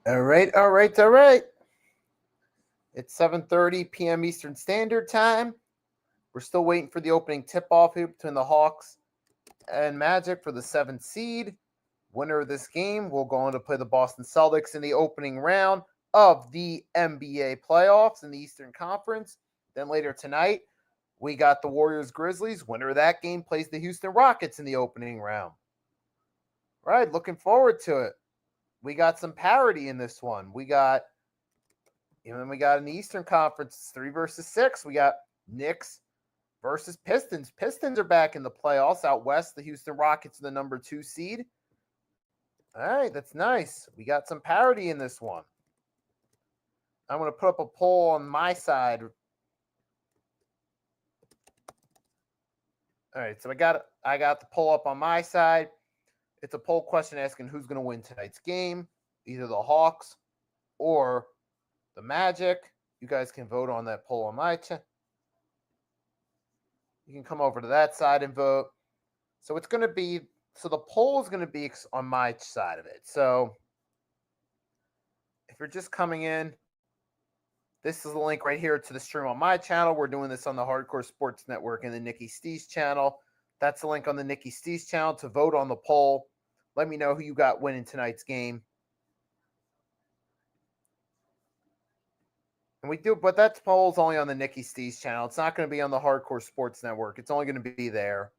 All right. It's 7:30 p.m. Eastern Standard Time. We're still waiting for the opening tip-off here between the Hawks and Magic for the 7th seed. Winner of this game will go on to play the Boston Celtics in the opening round of the NBA playoffs in the Eastern Conference. Then later tonight, we got the Warriors Grizzlies. Winner of that game plays the Houston Rockets in the opening round. Right, looking forward to it. We got some parity in this one. We got in the Eastern Conference 3 versus 6. We got Knicks versus Pistons. Pistons are back in the playoffs out west. The Houston Rockets are the number 2 seed. All right, that's nice. We got some parity in this one. I'm going to put up a poll on my side. All right, so I got the poll up on my side. It's a poll question asking who's going to win tonight's game, either the Hawks or the Magic. You guys can vote on that poll on my channel. You can come over to that side and vote. So it's going to be, so the poll is going to be on my side of it. So if you're just coming in, this is the link right here to the stream on my channel. We're doing this on the Hardcore Sports Network and the Nikki Stees channel. That's the link on the Nikki Stees channel to vote on the poll. Let me know who you got winning tonight's game. And we do, but that poll is only on the Nikki Stees channel. It's not going to be on the Hardcore Sports Network. It's only going to be there.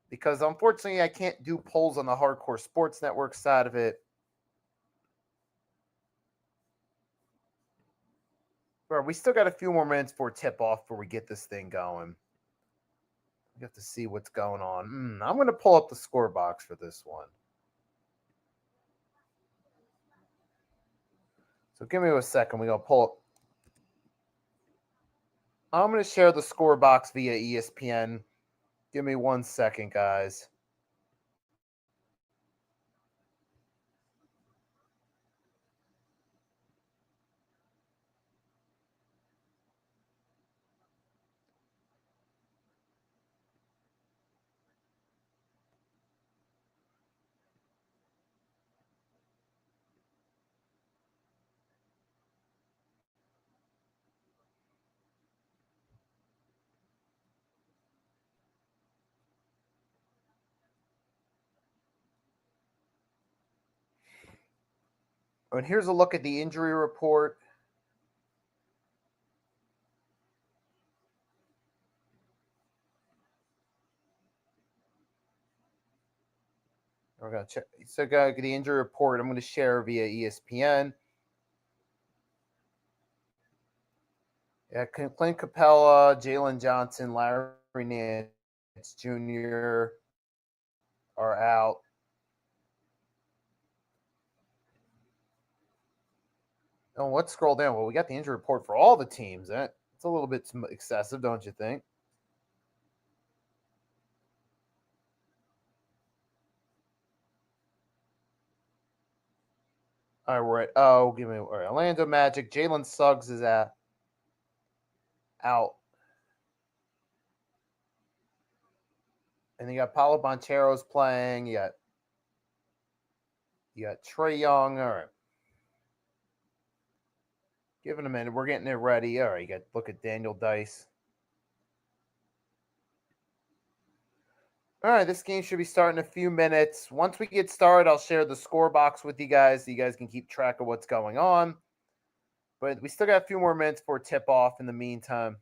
Because unfortunately, I can't do polls on the Hardcore Sports Network side of it. But we still got a few more minutes for tip-off before we get this thing going. We have to see what's going on. I'm going to pull up the score box for this one. So give me a second. We're going to pull up. I'm going to share the score box via ESPN. Give me 1 second, guys. And here's a look at the injury report. We're going to check. So the injury report I'm going to share via ESPN. Yeah, Clint Capella, Jalen Johnson, Larry Nance Jr. are out. Oh, let's scroll down. Well, we got the injury report for all the teams. It's a little bit excessive, don't you think? All right, give me Orlando Magic. Jalen Suggs is out. And you got Paulo Banchero's playing. You got Trae Young. All right. Give it a minute. We're getting it ready. All right, you got look at Daniel Dice. All right, this game should be starting in a few minutes. Once we get started, I'll share the score box with you guys so you guys can keep track of what's going on. But we still got a few more minutes for tip-off in the meantime.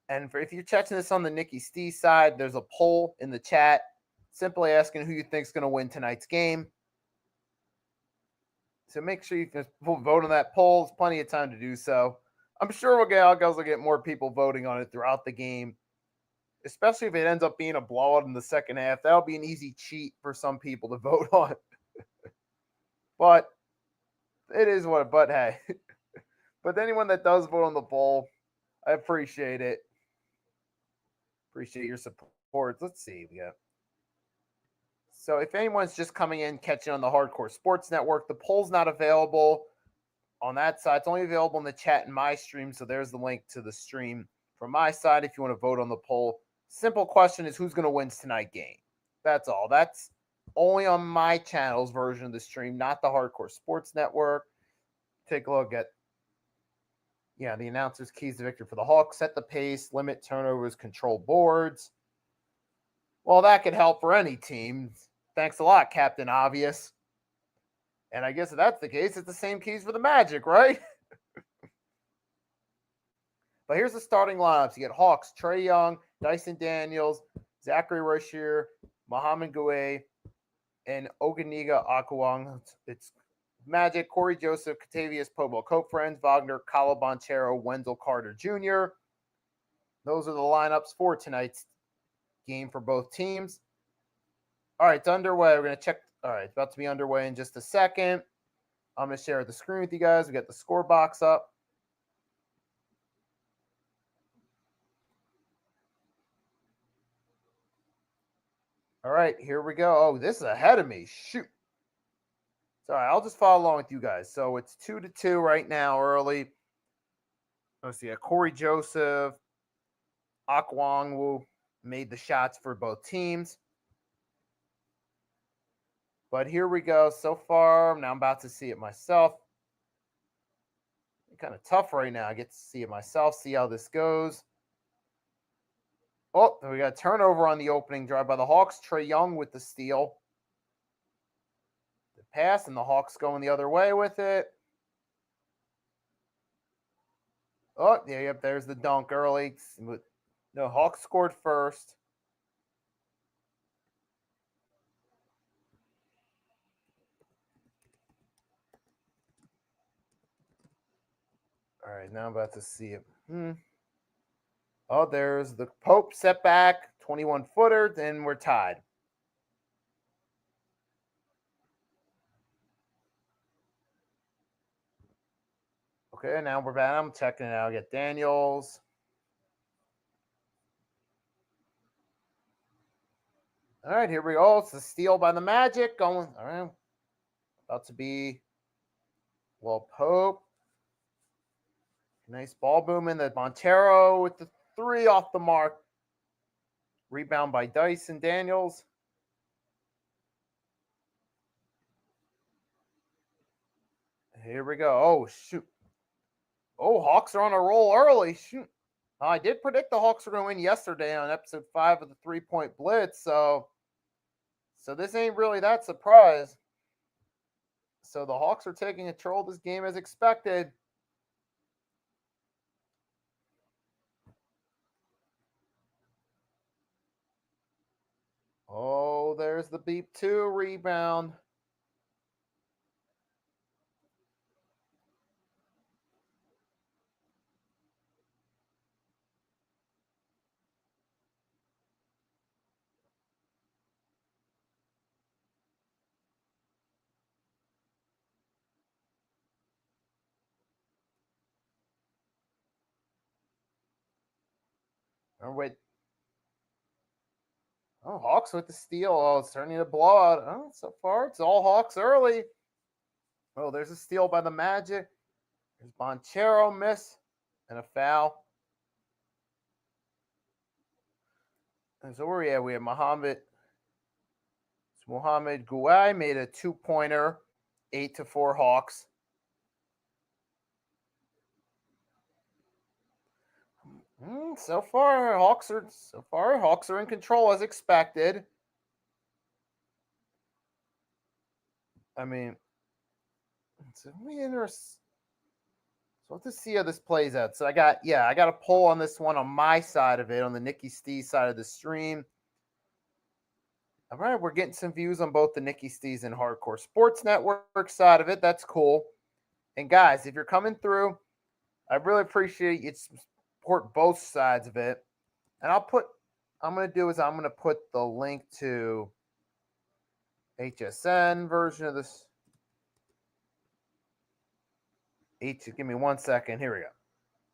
And if you're catching this on the Nikki Stee side, there's a poll in the chat simply asking who you think is going to win tonight's game. So make sure you can vote on that poll. There's plenty of time to do so. I'm sure we'll get more people voting on it throughout the game, especially if it ends up being a blowout in the second half. That'll be an easy cheat for some people to vote on. But it is what. But hey, but anyone that does vote on the poll, I appreciate it. Appreciate your support. Let's see. We got. So if anyone's just coming in, catching on the Hardcore Sports Network, the poll's not available on that side. It's only available in the chat in my stream. So there's the link to the stream from my side if you want to vote on the poll. Simple question is who's going to win tonight's game? That's all. That's only on my channel's version of the stream, not the Hardcore Sports Network. Take a look at, the announcer's keys to victory for the Hawks: set the pace, limit turnovers, control boards. Well, that could help for any team. Thanks a lot, Captain Obvious. And I guess if that's the case, it's the same keys for the Magic, right? But here's the starting lineups. You get Hawks: Trae Young, Dyson Daniels, Zachary Rozier, Mohamed Gouet, and Oganiga Akuang. It's Magic: Corey Joseph, Kentavious Pobo, Cope Friends, Wagner, Kalo Bonchero, Wendell Carter Jr. Those are the lineups for tonight's game for both teams. All right, it's underway. We're going to check. All right, it's about to be underway in just a second. I'm going to share the screen with you guys. We got the score box up. All right, here we go. Oh, this is ahead of me. Shoot. Sorry, I'll just follow along with you guys. So it's 2-2 right now, early. Let's see. Corey Joseph, Akwangwu made the shots for both teams. But here we go. So far, now I'm about to see it myself. Kind of tough right now. I get to see it myself, see how this goes. Oh, we got a turnover on the opening drive by the Hawks. Trae Young with the steal. The pass, and the Hawks going the other way with it. Oh, yeah, yep, there's the dunk early. No, Hawks scored first. All right, now I'm about to see it. Oh, there's the Pope setback, 21-footer, and we're tied. Okay, now we're back. I'm checking it out. I get Daniels. All right, here we go. It's a steal by the Magic. Going. All right. About to be, Pope. Nice ball booming. The Montero with the 3 off the mark. Rebound by Dyson Daniels. Here we go. Oh, shoot. Oh, Hawks are on a roll early. Shoot. I did predict the Hawks were going to win yesterday on episode 5 of the 3-point blitz. So this ain't really that surprise. So the Hawks are taking control of this game as expected. Oh, there's the beep 2 rebound. Oh, wait. Oh, Hawks with the steal. Oh, it's turning a blowout. Oh, so far it's all Hawks early. Oh, there's a steal by the Magic. There's Bonchero miss and a foul. And so where are we at? We have Mohamed Gouai made a 2-pointer, 8-4 Hawks. So far, Hawks are in control as expected. I mean, so let's see how this plays out. So I got a poll on this one on my side of it, on the Nikki Stees side of the stream. All right, we're getting some views on both the Nikki Stees and Hardcore Sports Network side of it. That's cool. And guys, if you're coming through, I really appreciate you support both sides of it. And I'm going to put the link to HSN version of this. Give me 1 second. Here we go.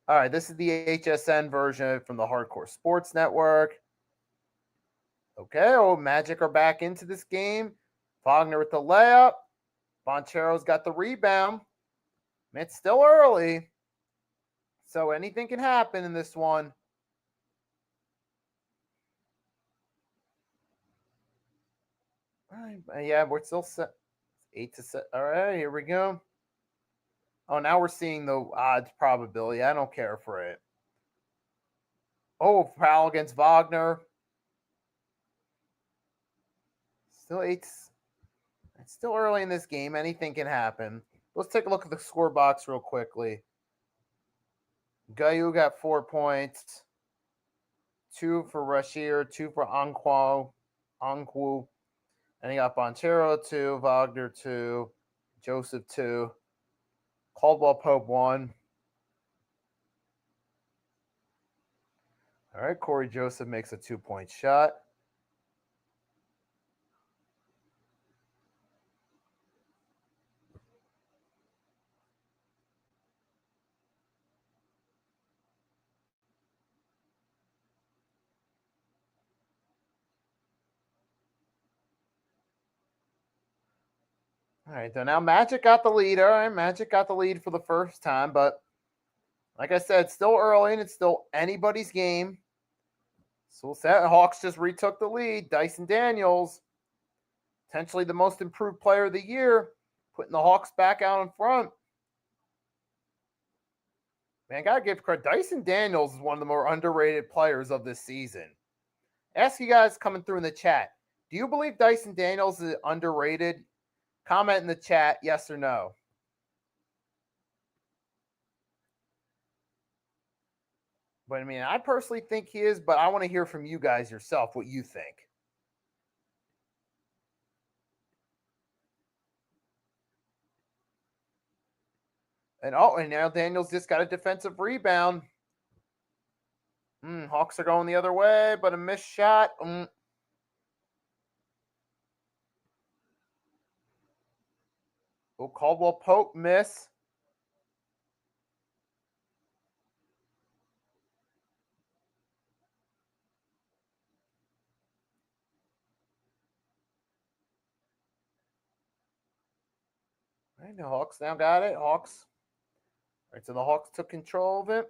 All right, this is the HSN version from the Hardcore Sports Network. Okay, Magic are back into this game. Wagner with the layup. Bonchero's got the rebound. It's still early, so anything can happen in this one. All right, yeah, we're still set 8-7. All right, here we go. Oh, now we're seeing the odds probability. I don't care for it. Oh, foul against Wagner. Still 8. It's still early in this game. Anything can happen. Let's take a look at the score box real quickly. Gayu got 4 points. 2 for Rashir, 2 for Anquo. And he got Bonchero 2, Wagner 2, Joseph 2, Caldwell Pope 1. All right, Corey Joseph makes a 2-point shot. All right, so now Magic got the lead. All right, Magic got the lead for the first time, but like I said, still early and it's still anybody's game. So Hawks just retook the lead. Dyson Daniels, potentially the most improved player of the year, putting the Hawks back out in front. Man, gotta give credit. Dyson Daniels is one of the more underrated players of this season. Ask you guys coming through in the chat. Do you believe Dyson Daniels is underrated? Comment in the chat, yes or no. But I mean, I personally think he is, but I want to hear from you guys yourself what you think. And now Daniels just got a defensive rebound. Hawks are going the other way, but a missed shot. Oh, Caldwell Pope miss. All right, the Hawks now got it. Hawks. All right, so the Hawks took control of it.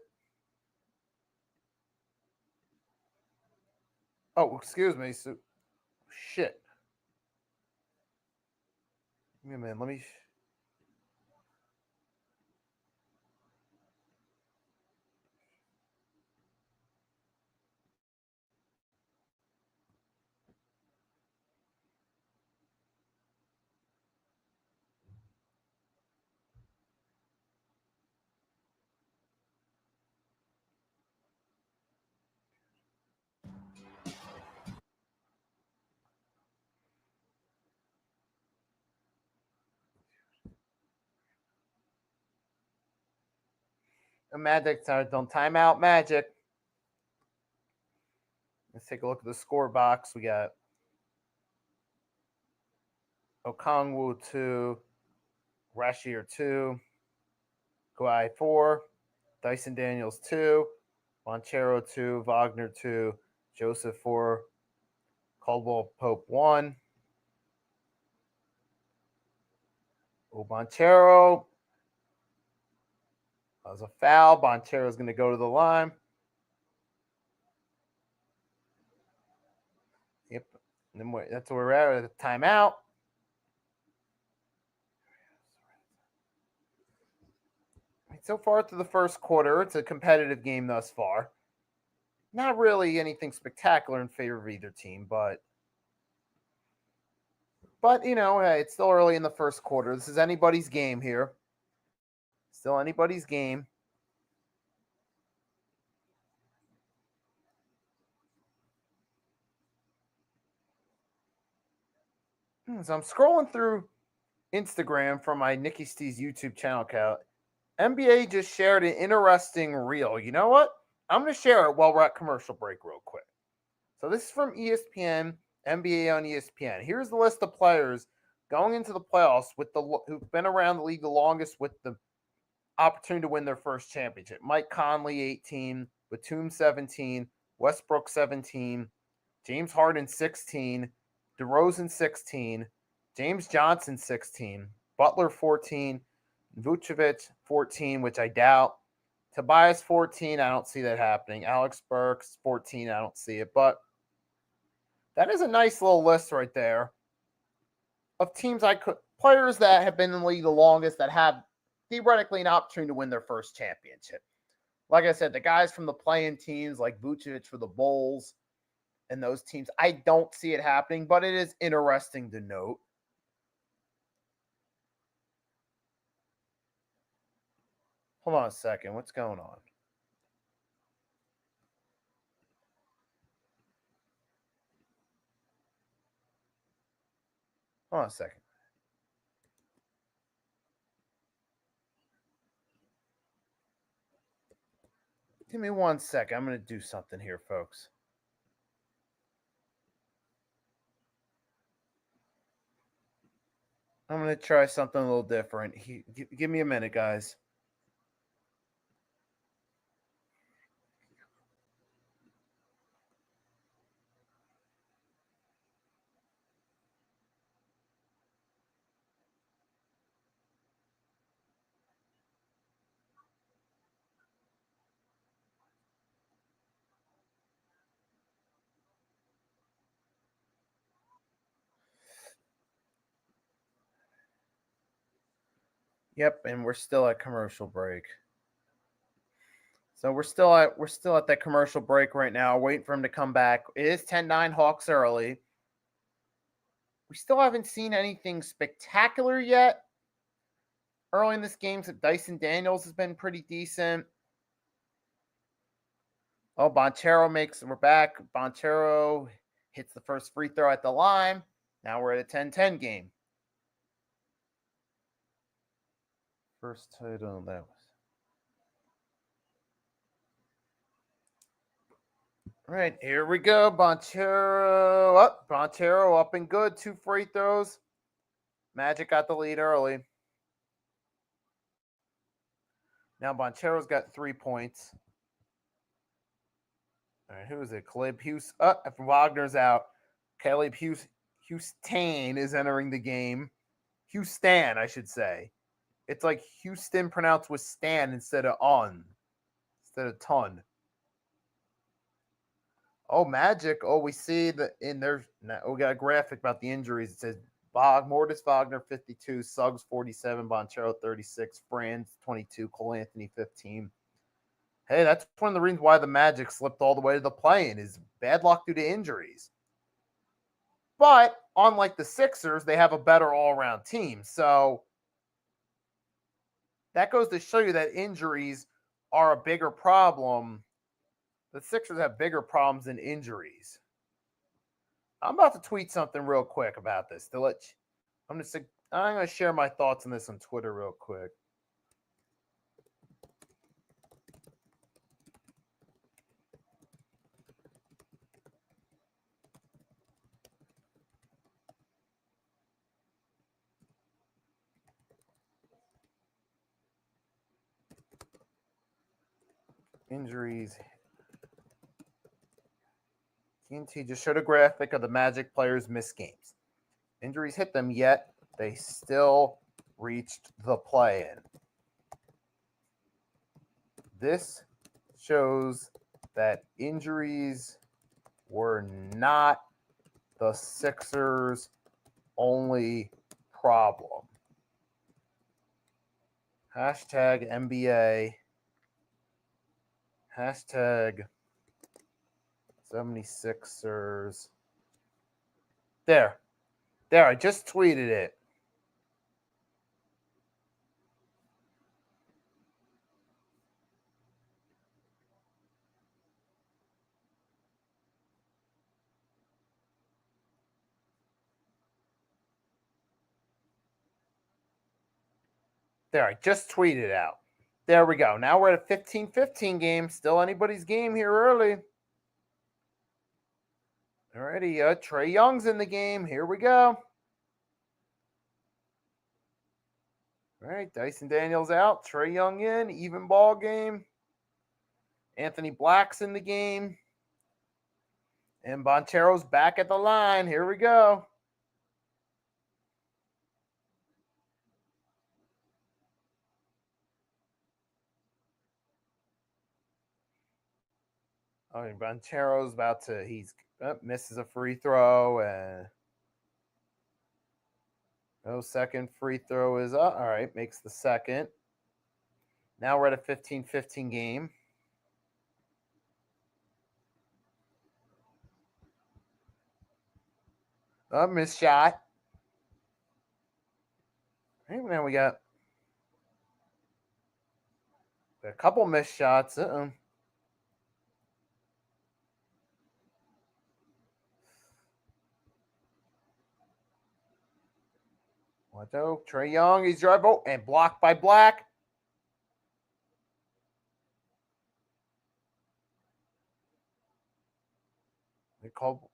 Oh, excuse me. So, shit. Give me a minute. Let me. Magic, don't time out Magic. Let's take a look at the score box. We got Okongwu 2, Rashier 2, Kawhi 4, Dyson Daniels 2, Monchero 2, Wagner 2, Joseph 4, Caldwell Pope 1. Bonchero. That was a foul. Bonchero is going to go to the line. Yep. And then that's where we're at the timeout. So far through the first quarter, it's a competitive game thus far. Not really anything spectacular in favor of either team, but you know, it's still early in the first quarter. This is anybody's game here. Still anybody's game. So I'm scrolling through Instagram from my Nikki Stees YouTube channel account. NBA just shared an interesting reel. You know what? I'm going to share it while we're at commercial break real quick. So this is from ESPN, NBA on ESPN. Here's the list of players going into the playoffs with who've been around the league the longest with the opportunity to win their first championship. Mike Conley, 18, Batum, 17, Westbrook, 17, James Harden, 16, DeRozan, 16, James Johnson, 16, Butler, 14, Vucevic, 14, which I doubt. Tobias, 14. I don't see that happening. Alex Burks, 14. I don't see it. But that is a nice little list right there. of teams players that have been in the league the longest that have theoretically an opportunity to win their first championship. Like I said, the guys from the play-in teams like Vucevic for the Bulls and those teams, I don't see it happening, but it is interesting to note. Hold on a second. What's going on? Hold on a second. Give me 1 second. I'm going to do something here, folks. I'm going to try something a little different. Give me a minute, guys. Yep, and we're still at commercial break. So we're still at that commercial break right now, waiting for him to come back. It is 10-9 Hawks early. We still haven't seen anything spectacular yet. Early in this game, Dyson Daniels has been pretty decent. Oh, we're back. Banchero hits the first free throw at the line. Now we're at a 10-10 game. First title, that was. All right, here we go. Banchero up and good. 2 free throws. Magic got the lead early. Now Banchero's got 3 points. All right, who is it? Caleb Hughes. Wagner's out. Caleb Houston is entering the game. Houston, I should say. It's like Houston pronounced with Stan instead of ton. Oh, Magic. Oh, we see that in there. We got a graphic about the injuries. It says Mortis Wagner 52, Suggs 47, Banchero 36, Franz 22, Cole Anthony 15. Hey, that's one of the reasons why the Magic slipped all the way to the play-in is bad luck due to injuries. But unlike the Sixers, they have a better all-around team. So that goes to show you that injuries are a bigger problem. The Sixers have bigger problems than injuries. I'm about to tweet something real quick about this. I'm going to share my thoughts on this on Twitter real quick. Injuries. TNT just showed a graphic of the Magic players' missed games. Injuries hit them, yet they still reached the play-in. This shows that injuries were not the Sixers' only problem. Hashtag NBA. Hashtag 76ers. There, I just tweeted it. There, I just tweeted out. There we go. Now we're at a 15-15 game. Still anybody's game here early. Alrighty, Trae Young's in the game. Here we go. All right, Dyson Daniels out. Trae Young in. Even ball game. Anthony Black's in the game. And Banchero's back at the line. Here we go. I mean, Banchero's misses a free throw. No, second free throw is up. All right, makes the second. Now we're at a 15-15 game. Missed shot. Hey, man, we got a couple missed shots. What though? Trae Young, he's driving. Oh, and blocked by Black. They call.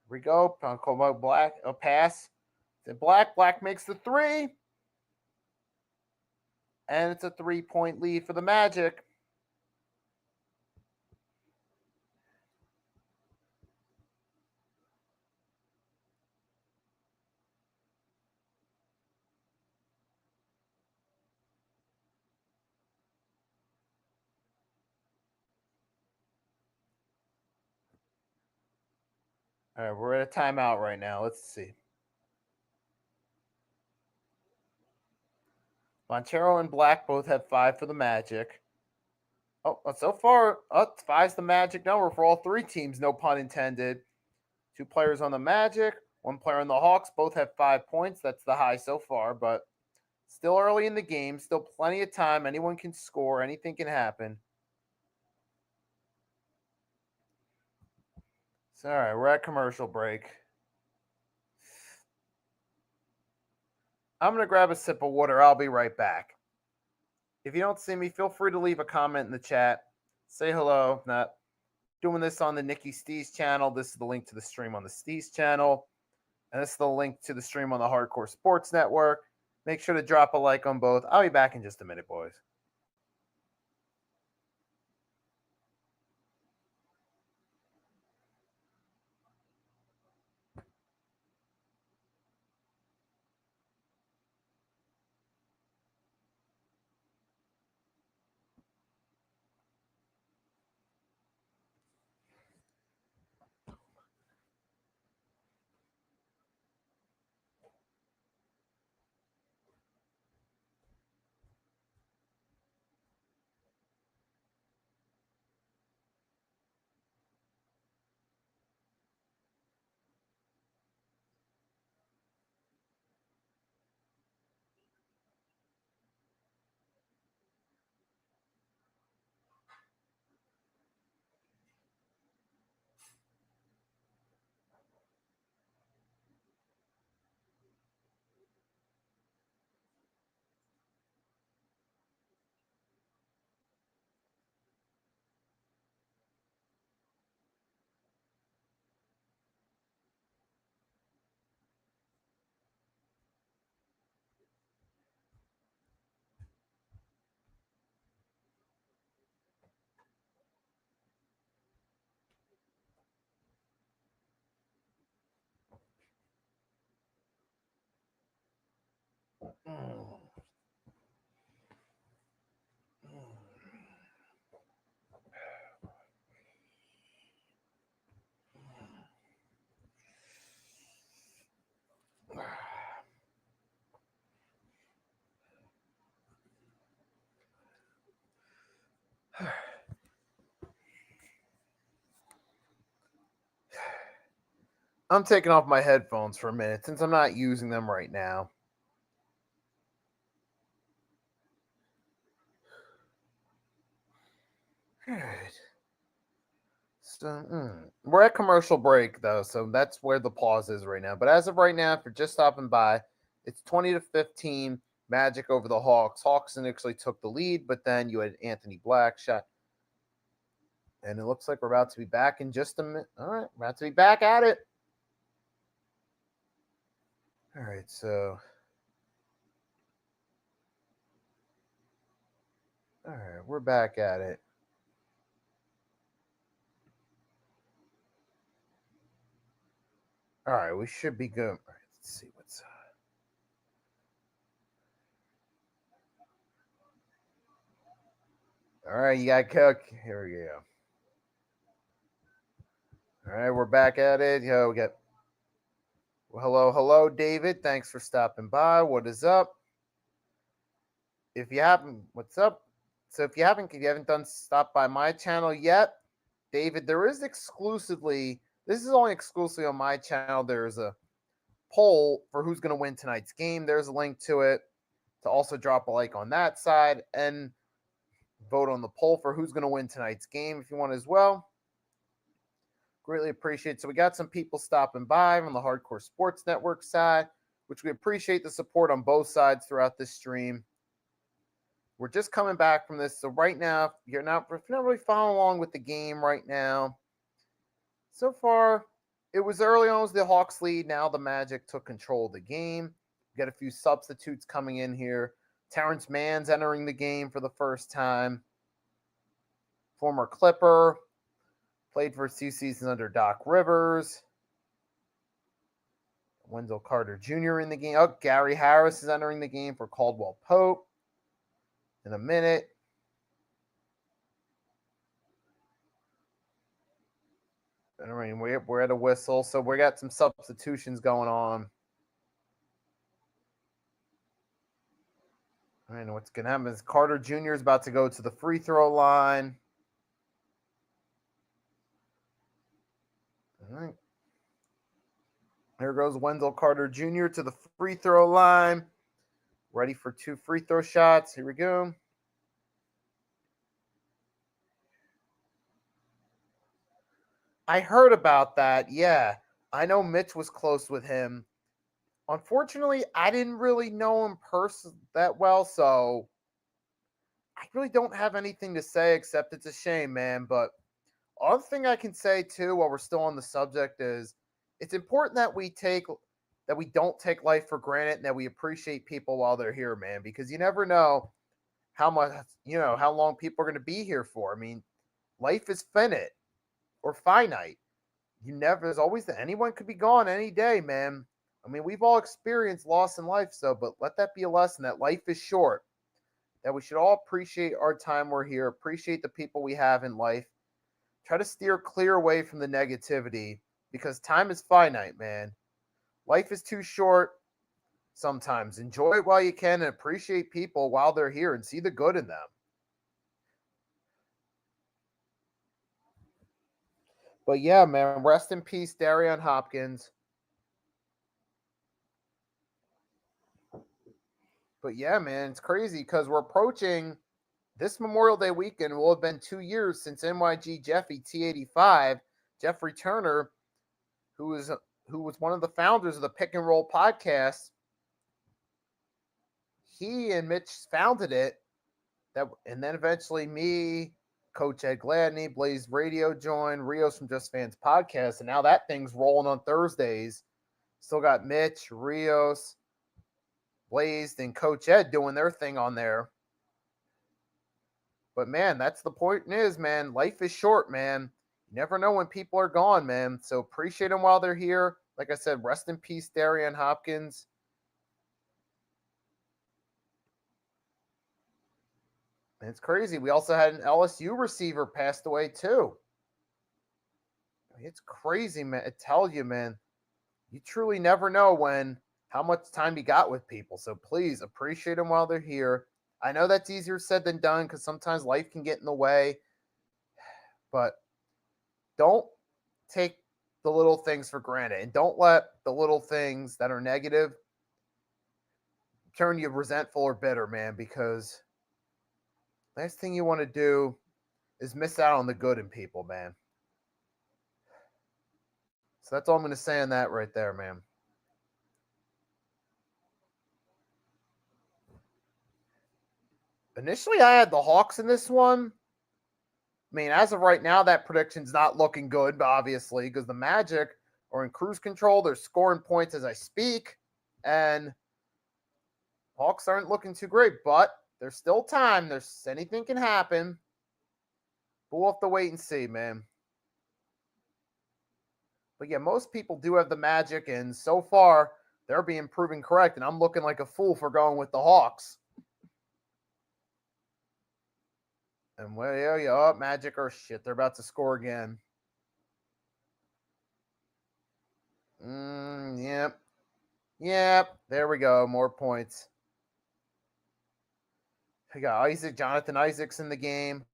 Here we go. Call by Black. A pass. To Black. Black makes the three. And it's a 3-point lead for the Magic. All right, we're at a timeout right now. Let's see. Montero and Black both have 5 for the Magic. Oh, so far, 5's the Magic number for all 3 teams, no pun intended. 2 players on the Magic, 1 player on the Hawks. Both have 5 points. That's the high so far, but still early in the game. Still plenty of time. Anyone can score. Anything can happen. So, all right, we're at commercial break. I'm going to grab a sip of water. I'll be right back. If you don't see me, feel free to leave a comment in the chat. Say hello. Not doing this on the Nikki Stees channel. This is the link to the stream on the Stees channel. And this is the link to the stream on the Hardcore Sports Network. Make sure to drop a like on both. I'll be back in just a minute, boys. I'm taking off my headphones for a minute since I'm not using them right now. Good. So, we're at commercial break though, so that's where the pause is right now. But as of right now, if you're just stopping by, it's 20-15 Magic over the Hawks. Hawks initially took the lead, but then you had Anthony Black shot. And it looks like we're about to be back in just a minute. All right, we're about to be back at it. All right, so. All right, we're back at it. All right, we should be good. All right, let's see what's. All right, you got Cook. Here we go. All right, we're back at it. Yo, Well, hello, David. Thanks for stopping by. What is up? If you haven't, what's up? So if you haven't done stop by my channel yet, David, there is exclusively. This is only exclusively on my channel. There's a poll for who's going to win tonight's game. There's a link to it to also drop a like on that side and vote on the poll for who's going to win tonight's game if you want as well. Greatly appreciate it. So we got some people stopping by on the Hardcore Sports Network side, which we appreciate the support on both sides throughout this stream. We're just coming back from this. So right now, if you're not really following along with the game right now, so far, it was early on, it was the Hawks lead. Now the Magic took control of the game. We got a few substitutes coming in here. Terrence Mann's entering the game for the first time. Former Clipper. Played for 2 seasons under Doc Rivers. Wendell Carter Jr. in the game. Oh, Gary Harris is entering the game for Caldwell Pope in a minute. I mean, we're at a whistle, so we got some substitutions going on. I don't know what's going to happen. Is Carter Jr. is about to go to the free throw line. All right. Here goes Wendell Carter Jr. to the free throw line. Ready for 2 free throw shots. Here we go. I heard about that. Yeah. I know Mitch was close with him. Unfortunately, I didn't really know him that well, so I really don't have anything to say except it's a shame, man. But other thing I can say too, while we're still on the subject, is it's important that we don't take life for granted and that we appreciate people while they're here, man, because you never know how long people are going to be here for. I mean, life is finite. There's always anyone could be gone any day, man. I mean, we've all experienced loss in life, but let that be a lesson that life is short, that we should all appreciate our time we're here, appreciate the people we have in life, try to steer clear away from the negativity because time is finite, man. Life is too short sometimes. Enjoy it while you can and appreciate people while they're here and see the good in them. But yeah, man, rest in peace, Darian Hopkins. But yeah, man, it's crazy because we're approaching this Memorial Day weekend. Will have been 2 years since NYG Jeffy T85, Jeffrey Turner, who was one of the founders of the Pick and Roll podcast. He and Mitch founded it. And then eventually me, Coach Ed Gladney, Blaze Radio joined, Rios from Just Fans podcast, and now that thing's rolling on Thursdays. Still got Mitch, Rios, Blaze, and Coach Ed doing their thing on there. But man, that's the point is, man, life is short, man. You never know when people are gone, man. So appreciate them while they're here. Like I said, rest in peace, Darian Hopkins. And it's crazy. We also had an LSU receiver passed away too. It's crazy, man. I tell you, man, you truly never know how much time you got with people. So please appreciate them while they're here. I know that's easier said than done because sometimes life can get in the way. But don't take the little things for granted. And don't let the little things that are negative turn you resentful or bitter, man, because last thing you want to do is miss out on the good in people, man. So that's all I'm going to say on that right there, man. Initially, I had the Hawks in this one. I mean, as of right now, that prediction's not looking good, obviously, because the Magic are in cruise control. They're scoring points as I speak, and Hawks aren't looking too great, but there's still time. Anything can happen. But we'll have to wait and see, man. But yeah, most people do have the Magic, and so far, they're being proven correct, and I'm looking like a fool for going with the Hawks. And Magic are shit. They're about to score again. Yep. Yep, there we go. More points. We got Jonathan Isaac's in the game.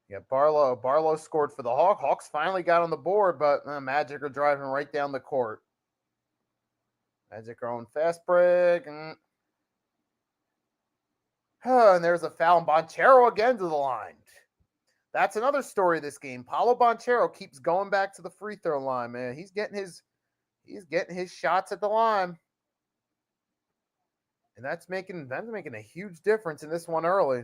Yeah, Barlow scored for the Hawks. Hawks finally got on the board, but Magic are driving right down the court. Magic are on fast break. And there's a foul. Banchero again to the line. That's another story of this game. Paolo Banchero keeps going back to the free throw line, man. He's getting his shots at the line. And that's making a huge difference in this one early.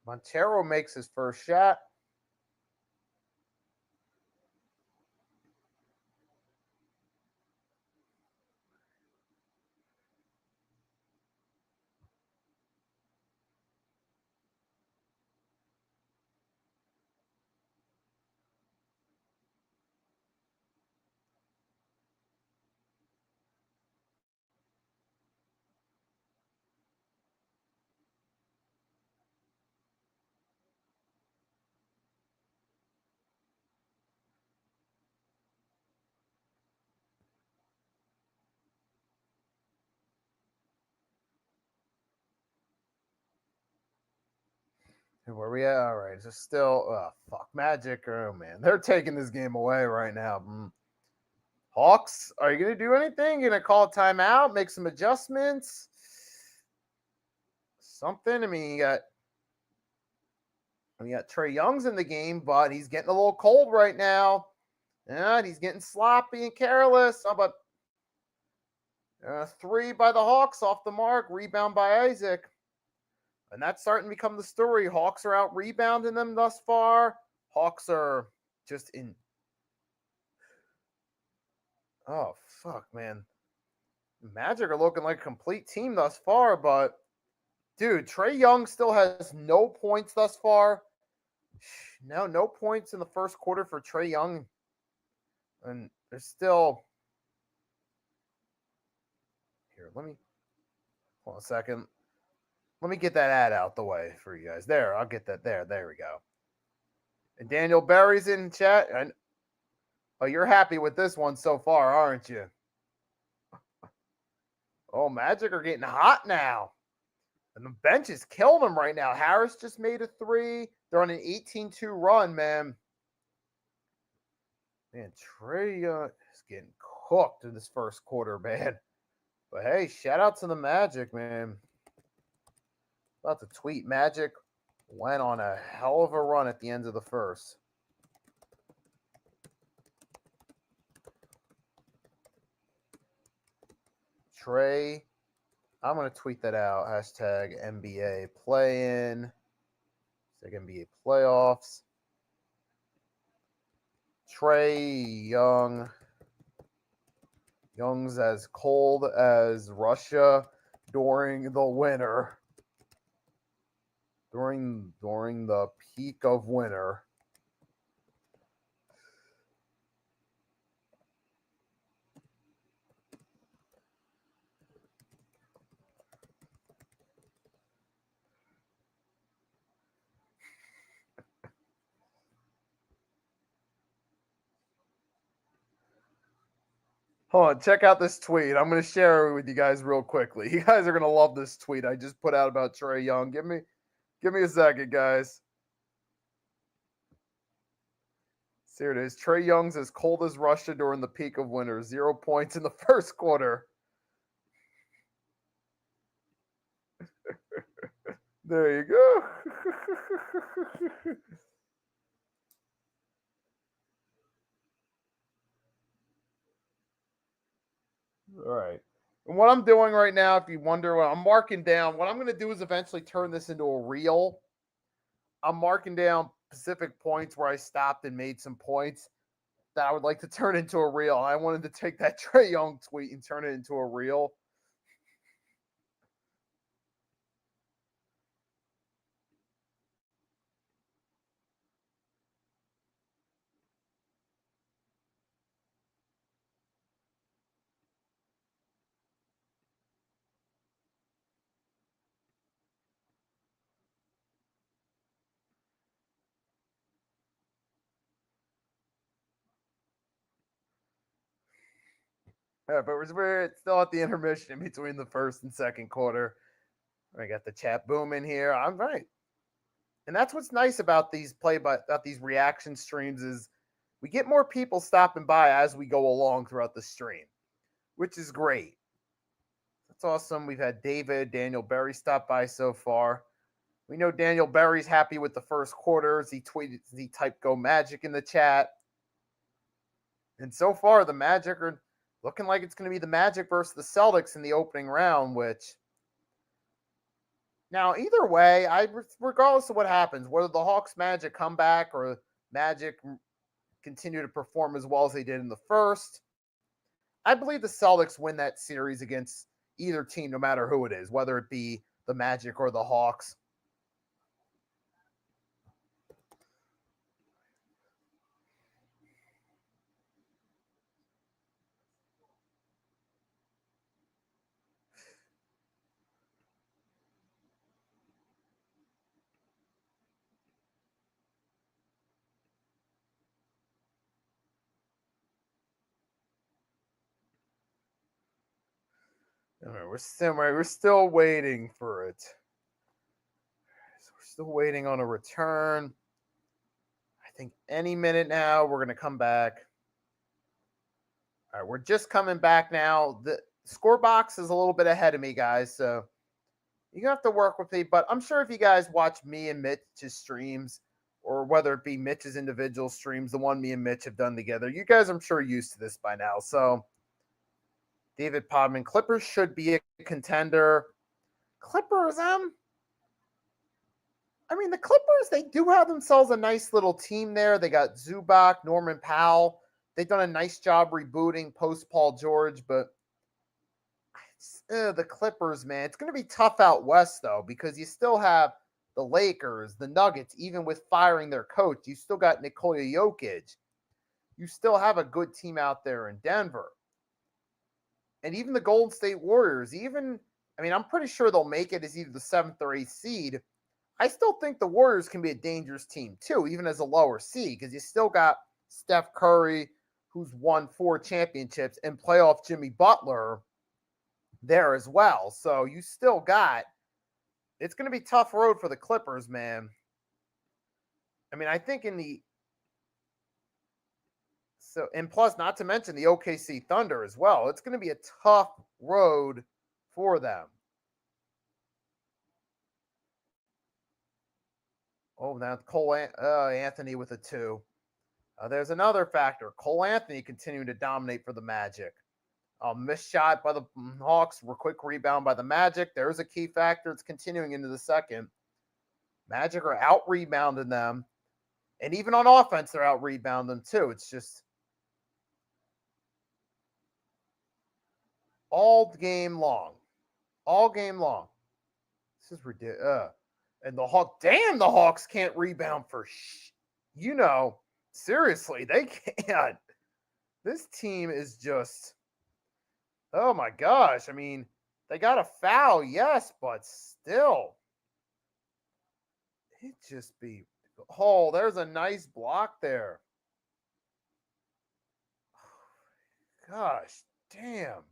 Montero makes his first shot. Where we at? All right, it's just still Magic. Oh man, they're taking this game away right now. Hawks, are you gonna do anything? You gonna call a timeout, make some adjustments, something? I mean, you got Trae Young's in the game, but he's getting a little cold right now. And he's getting sloppy and careless. How about 3 by the Hawks off the mark, rebound by Isaac. And that's starting to become the story. Hawks are out rebounding them thus far. Hawks are just in. Oh, fuck, man. Magic are looking like a complete team thus far, but dude, Trae Young still has no points thus far. No points in the first quarter for Trae Young. And there's still. Here, hold on a second. Let me get that ad out the way for you guys. There, I'll get that there. There we go. And Daniel Barry's in chat. And oh, you're happy with this one so far, aren't you? Oh, Magic are getting hot now. And the bench is killing them right now. Harris just made a 3. They're on an 18-2 run, man. Man, Trae is getting cooked in this first quarter, man. But hey, shout out to the Magic, man. About to tweet Magic went on a hell of a run at the end of the first. Trae, I'm going to tweet that out. Hashtag NBA play-in. Hashtag NBA playoffs. Trae Young. Young's as cold as Russia during the winter. During the peak of winter. Hold on, check out this tweet. I'm going to share it with you guys real quickly. You guys are going to love this tweet I just put out about Trae Young. Give me a second, guys. Here it is. Trae Young's as cold as Russia during the peak of winter. 0 points in the first quarter. There you go. All right. And what I'm doing right now, if you wonder what I'm marking down, what I'm going to do is eventually turn this into a reel. I'm marking down specific points where I stopped and made some points that I would like to turn into a reel. I wanted to take that Trae Young tweet and turn it into a reel. But we're still at the intermission in between the first and second quarter. I got the chat booming here. I'm right. And that's what's nice about these about these reaction streams is we get more people stopping by as we go along throughout the stream, which is great. That's awesome. We've had Daniel Berry stop by so far. We know Daniel Berry's happy with the first quarters. He typed "Go Magic" in the chat. And so far, the Magic are looking like it's going to be the Magic versus the Celtics in the opening round, which now either way, regardless of what happens, whether the Hawks Magic come back or Magic continue to perform as well as they did in the first, I believe the Celtics win that series against either team, no matter who it is, whether it be the Magic or the Hawks. We're still waiting for it. So we're still waiting on a return. I think any minute now we're going to come back. All right, we're just coming back now. The score box is a little bit ahead of me, guys, so you have to work with me. But I'm sure if you guys watch me and Mitch's streams, or whether it be Mitch's individual streams, the one me and Mitch have done together, you guys, I'm sure, are used to this by now. So David Podman, Clippers should be a contender. Clippers, I mean, the Clippers, they do have themselves a nice little team there. They got Zubac, Norman Powell. They've done a nice job rebooting post Paul George, but the Clippers, man, it's going to be tough out west, though, because you still have the Lakers, the Nuggets, even with firing their coach. You still got Nikola Jokic. You still have a good team out there in Denver. And even the Golden State Warriors, I'm pretty sure they'll make it as either the 7th or 8th seed. I still think the Warriors can be a dangerous team, too, even as a lower seed, because you still got Steph Curry, who's won 4 championships, and playoff Jimmy Butler there as well. So you still got, it's going to be a tough road for the Clippers, man. I mean, I think and plus, not to mention the OKC Thunder as well. It's going to be a tough road for them. Oh, now Cole Anthony with a 2. There's another factor. Cole Anthony continuing to dominate for the Magic. Missed shot by the Hawks. Quick rebound by the Magic. There's a key factor. It's continuing into the second. Magic are out-rebounding them. And even on offense, they're out-rebounding them too. It's just all game long. All game long. This is ridiculous. And the Hawks can't rebound for seriously, they can't. This team is just, oh my gosh. I mean, they got a foul, yes, but still. It just be, there's a nice block there. Gosh, damn.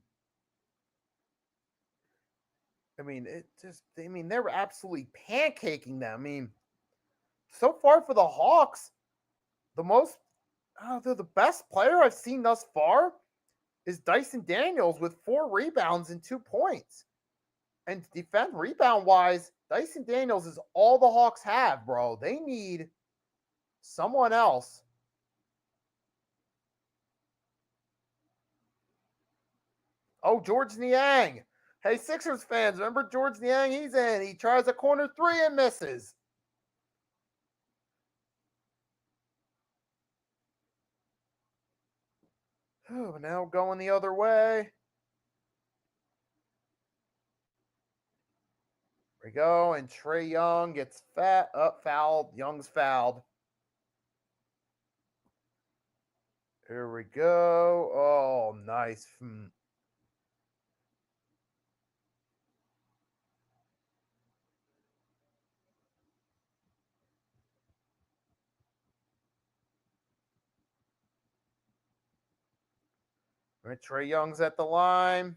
I mean, they were absolutely pancaking them. I mean, so far for the Hawks, they're the best player I've seen thus far is Dyson Daniels with 4 rebounds and 2 points. And rebound-wise, Dyson Daniels is all the Hawks have, bro. They need someone else. Oh, Georges Niang. Hey, Sixers fans, remember Georges Niang? He's in. He tries a corner 3 and misses. Now going the other way. Here we go. And Trae Young gets fouled. Young's fouled. Here we go. Oh, nice. Trae Young's at the line.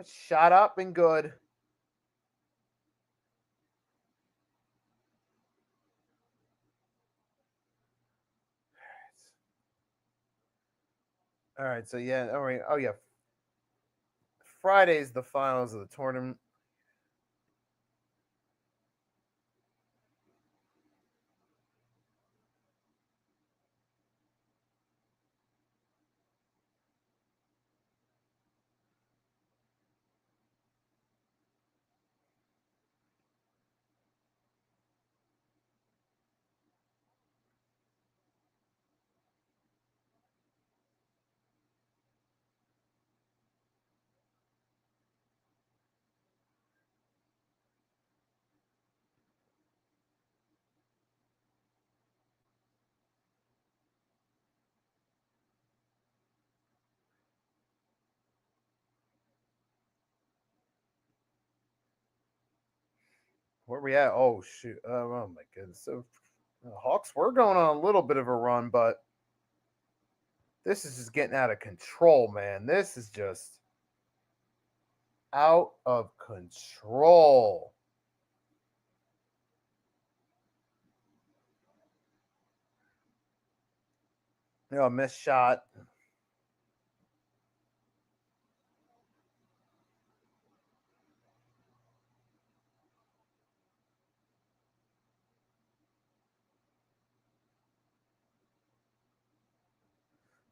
Shot up and good. All right, so yeah, all right. Oh yeah, Friday's the finals of the tournament. Where we at? Oh shoot! Oh my goodness! So the Hawks were going on a little bit of a run, but this is just getting out of control, man. This is just out of control. Missed shot.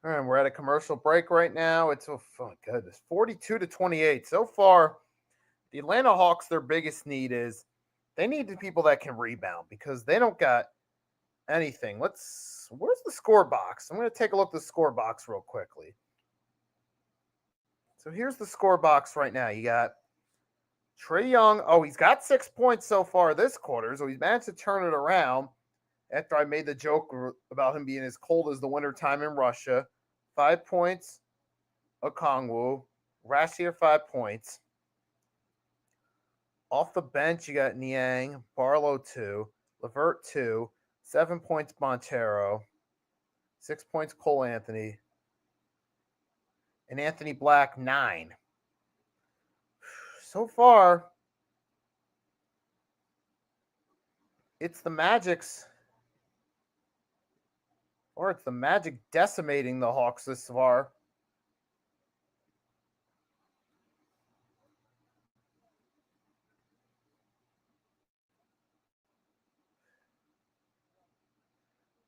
All right, we're at a commercial break right now. It's oh goodness, 42-28. So far, the Atlanta Hawks, their biggest need is they need the people that can rebound because they don't got anything. Where's the score box? I'm going to take a look at the score box real quickly. So here's the score box right now. You got Trae Young. Oh, he's got 6 points so far this quarter, so he's managed to turn it around after I made the joke about him being as cold as the wintertime in Russia. 5 points, Okongwu. Rashier, 5 points. Off the bench, you got Niang, Barlow, 2, Levert, 2, 7 points, Montero, 6 points, Cole Anthony, and Anthony Black, 9. So far, it's the Magic's, or it's the Magic decimating the Hawks this far.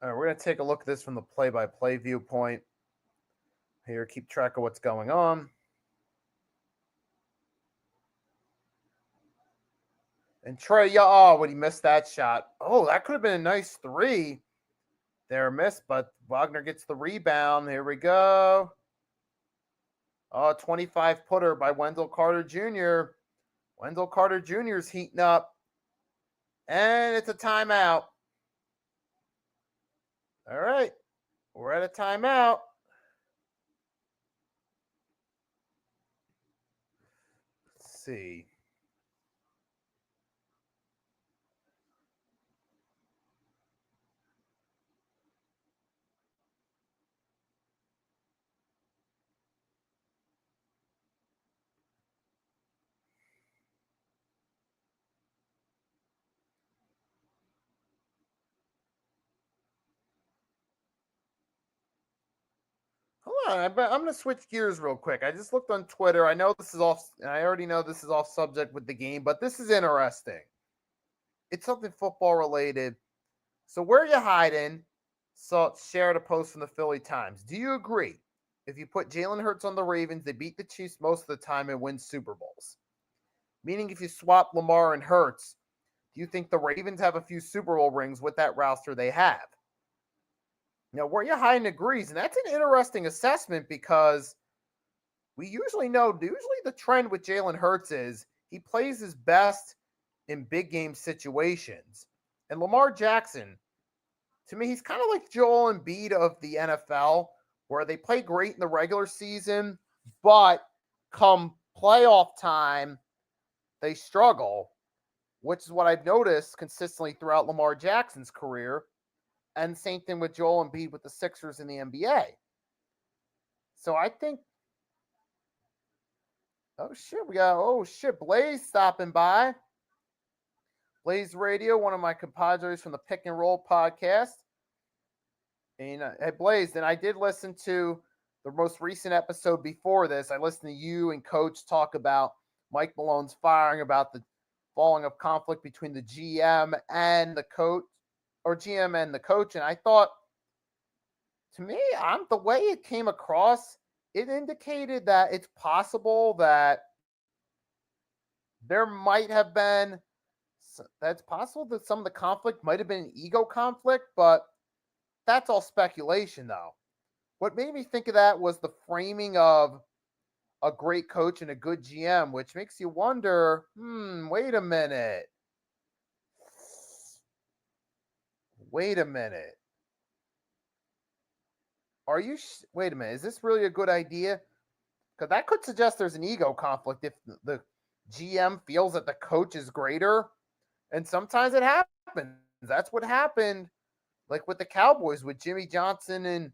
All right, we're going to take a look at this from the play-by-play viewpoint. Here, keep track of what's going on. And Trae, oh, when he missed that shot. Oh, that could have been a nice 3. There, missed, but Wagner gets the rebound. Here we go. Oh, 25 putter by Wendell Carter Jr. Wendell Carter Jr. is heating up. And it's a timeout. All right. We're at a timeout. Let's see. Hold on, I'm going to switch gears real quick. I just looked on Twitter. I know this is off. I already know this is off subject with the game, but this is interesting. It's something football related. So where you hiding? So shared a post from the Philly Times. Do you agree? If you put Jalen Hurts on the Ravens, they beat the Chiefs most of the time and win Super Bowls. Meaning, if you swap Lamar and Hurts, do you think the Ravens have a few Super Bowl rings with that roster they have? Were you high in degrees? And that's an interesting assessment because we usually know, the trend with Jalen Hurts is he plays his best in big game situations. And Lamar Jackson, to me, he's kind of like Joel Embiid of the NFL, where they play great in the regular season, but come playoff time, they struggle, which is what I've noticed consistently throughout Lamar Jackson's career. And same thing with Joel Embiid with the Sixers in the NBA. So I think, Blaze stopping by. Blaze Radio, one of my compadres from the Pick and Roll podcast. And hey, Blaze, and I did listen to the most recent episode before this. I listened to you and Coach talk about Mike Malone's firing, about the falling of conflict between the GM and the coach, or GM and the coach. And I thought, to me, the way it came across, it indicated that it's possible that there might have been, that's possible that some of the conflict might have been an ego conflict, but that's all speculation, though. What made me think of that was the framing of a great coach and a good GM, which makes you wonder, wait a minute. Wait a minute. Wait a minute. Is this really a good idea? Because that could suggest there's an ego conflict if the GM feels that the coach is greater. And sometimes it happens. That's what happened, like with the Cowboys with Jimmy Johnson and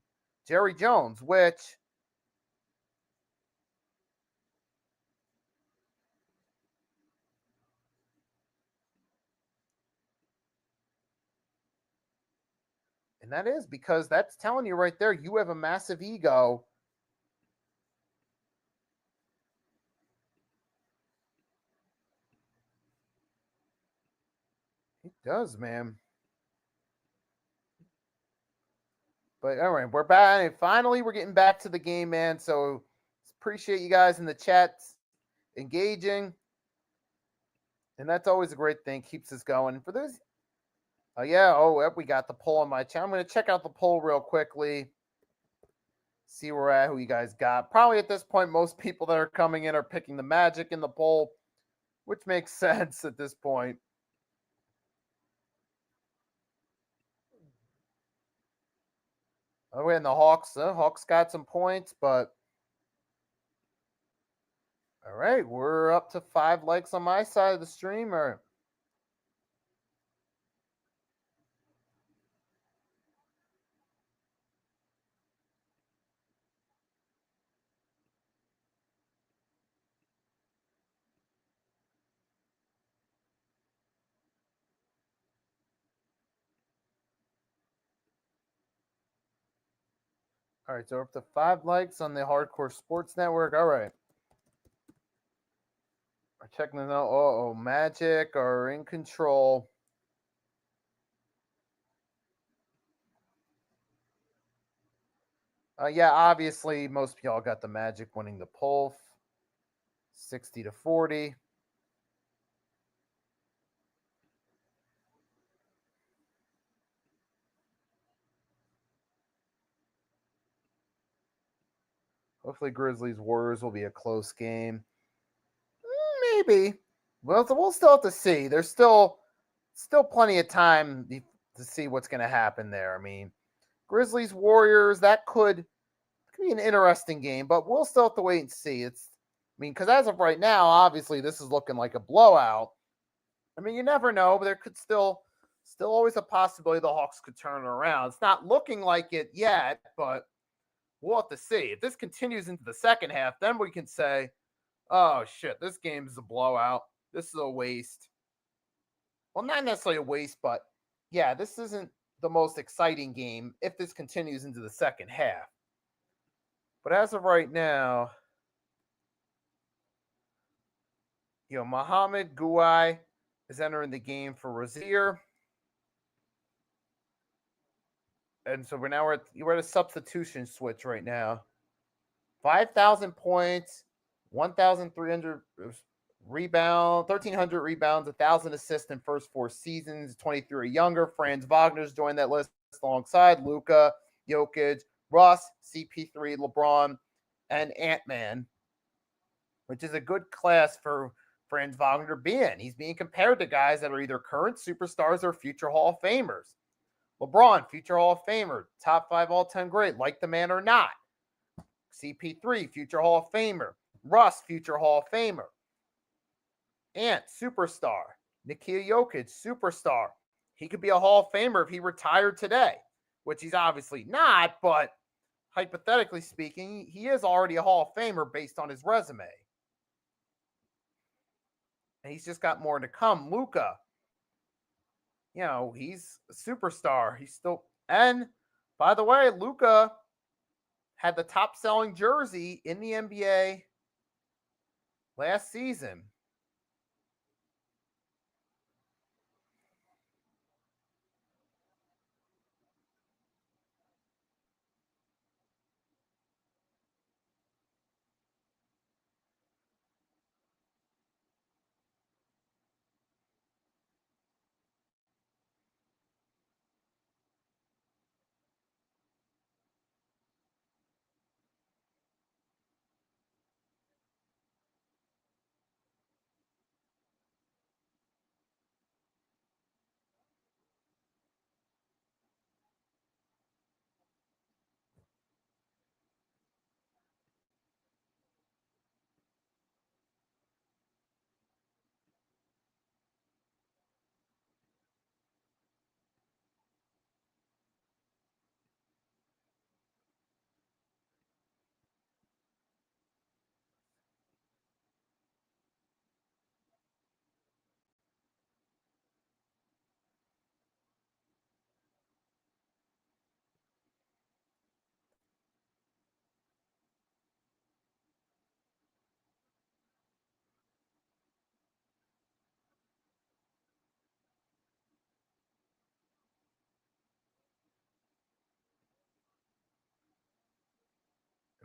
Jerry Jones, which and that is because that's telling you right there, you have a massive ego. It does, man. But all right, we're back. And finally, we're getting back to the game, man. So appreciate you guys in the chats engaging. And that's always a great thing. Keeps us going. For those, we got the poll on my channel. I'm going to check out the poll real quickly. See where we're at, who you guys got. Probably at this point, most people that are coming in are picking the Magic in the poll, which makes sense at this point. Oh, and the Hawks. Hawks got some points, but all right, we're up to 5 likes on my side of the stream. Or all right, so we're up to 5 likes on the Hardcore Sports Network. All right. We're checking it out. Magic are in control. Obviously, most of y'all got the Magic winning the poll, 60-40. Hopefully, Grizzlies Warriors will be a close game. Maybe. Well, we'll still have to see. There's still plenty of time to see what's going to happen there. I mean, Grizzlies Warriors, that could be an interesting game, but we'll still have to wait and see. Because as of right now, obviously this is looking like a blowout. I mean, you never know, but there could still always a possibility the Hawks could turn it around. It's not looking like it yet, but we'll have to see. If this continues into the second half, then we can say, oh shit, this game is a blowout. This is a waste. Well, not necessarily a waste, but yeah, this isn't the most exciting game if this continues into the second half. But as of right now, Muhammad Guai is entering the game for Rozier. And so we're at a substitution switch right now. 5,000 points, 1,300 rebounds, 1,300 rebounds, 1,000 assists in first 4 seasons, 23 or younger. Franz Wagner's joined that list alongside Luka, Jokic, Russ, CP3, LeBron, and Ant-Man, which is a good class for Franz Wagner to be in. He's being compared to guys that are either current superstars or future Hall of Famers. LeBron, future Hall of Famer, top 5 all-time great, like the man or not. CP3, future Hall of Famer. Russ, future Hall of Famer. Ant, superstar. Nikola Jokic, superstar. He could be a Hall of Famer if he retired today, which he's obviously not, but hypothetically speaking, he is already a Hall of Famer based on his resume. And he's just got more to come. Luka, he's a superstar. He's still, and by the way, Luka had the top selling jersey in the NBA last season.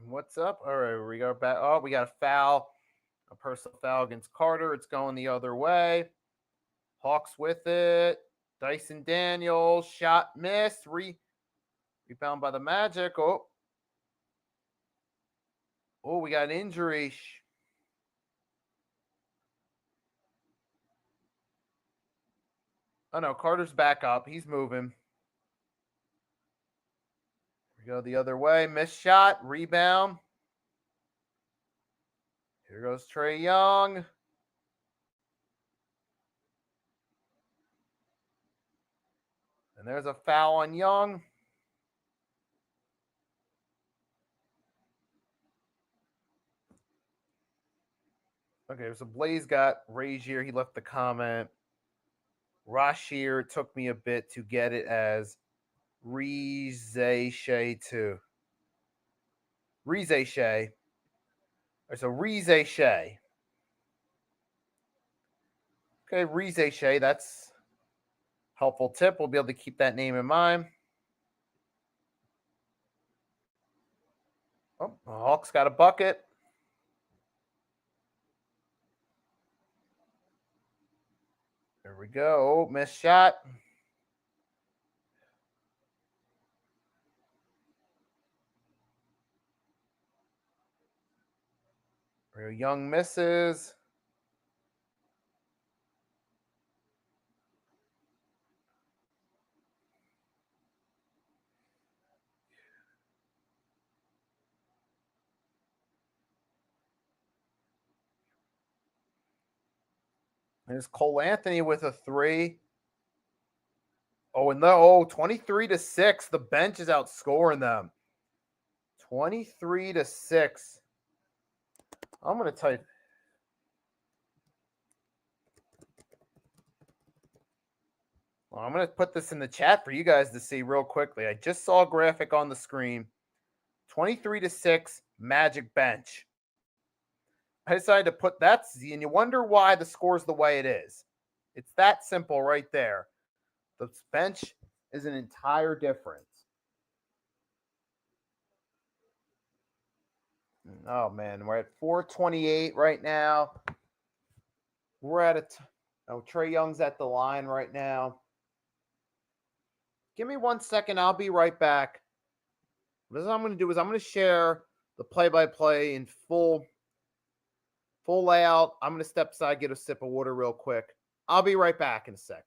And what's up? All right, we go back. Oh, we got a foul. A personal foul against Carter. It's going the other way. Hawks with it. Dyson Daniels. Shot missed. Rebound by the Magic. Oh, we got an injury. Oh, no. Carter's back up. He's moving. We go the other way. Missed shot. Rebound. Here goes Trae Young. And there's a foul on Young. Okay, so Blaze got Razier. He left the comment. Rashier, it took me a bit to get it as Rize Shea too. Rize Shea. So Rize Shea. Okay, Rize Shea. That's helpful tip. We'll be able to keep that name in mind. Oh, the Hawks got a bucket. There we go. Oh, missed shot. Young misses. There's Cole Anthony with a 3. Oh, and 23-6. The bench is outscoring them. 23-6. I'm going to type. Well, I'm going to put this in the chat for you guys to see real quickly. I just saw a graphic on the screen. 23-6 Magic bench. I decided to put that, and you wonder why the score's the way it is. It's that simple right there. The bench is an entire difference. Oh, man. We're at 428 right now. We're at Trae Young's at the line right now. Give me 1 second. I'll be right back. What I'm going to do is I'm going to share the play-by-play in full layout. I'm going to step aside, get a sip of water real quick. I'll be right back in a sec.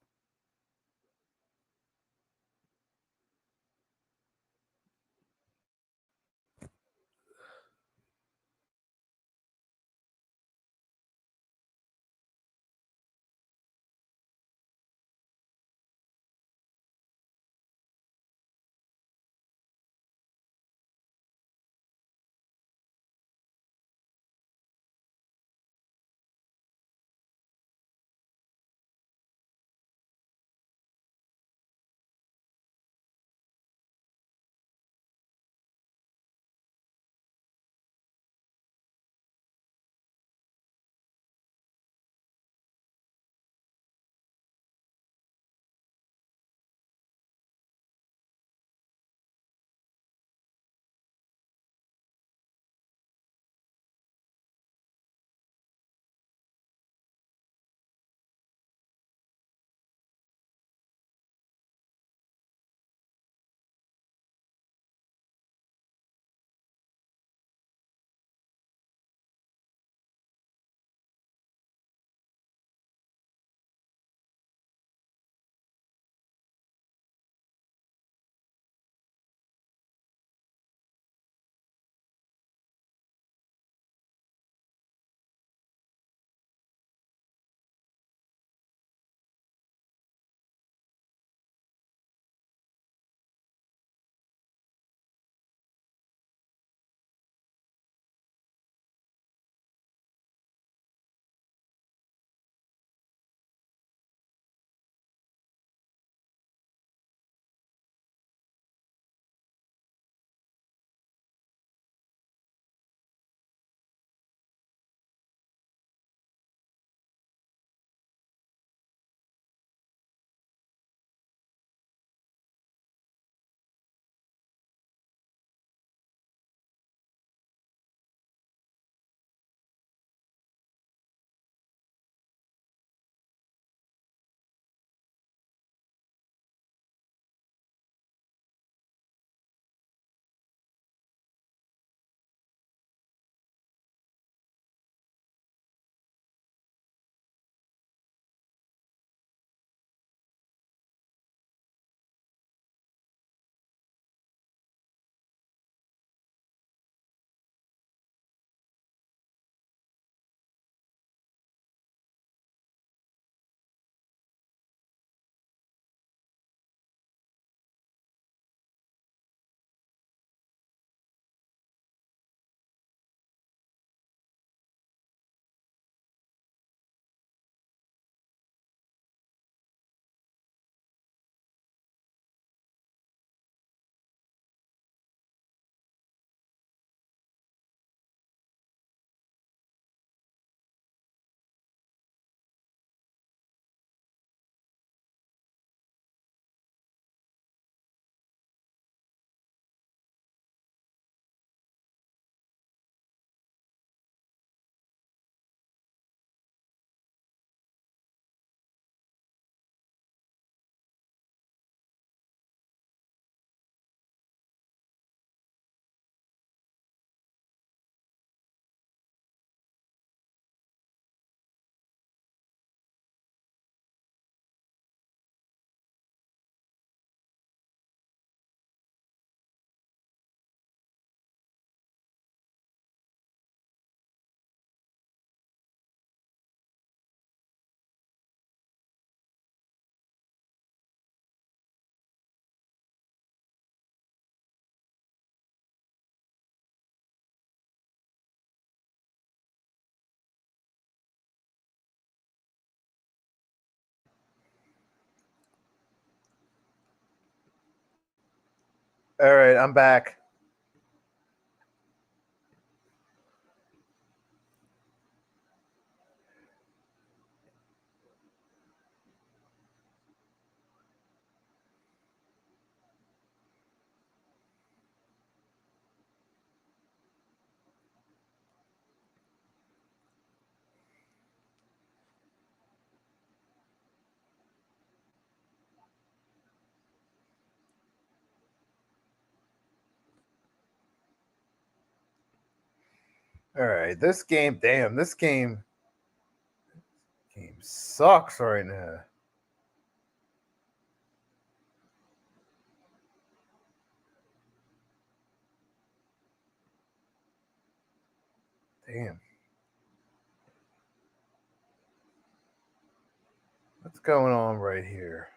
All right, I'm back. All right, this game, damn, this game sucks right now. Damn. What's going on right here?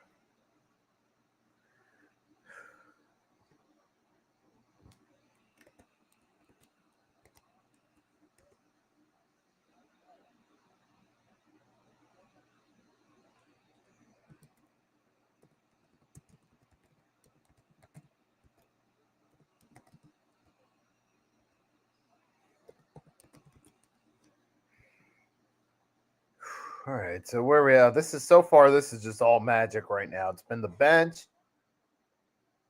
All right, so where we at? This is so far. This is just all Magic right now. It's been the bench,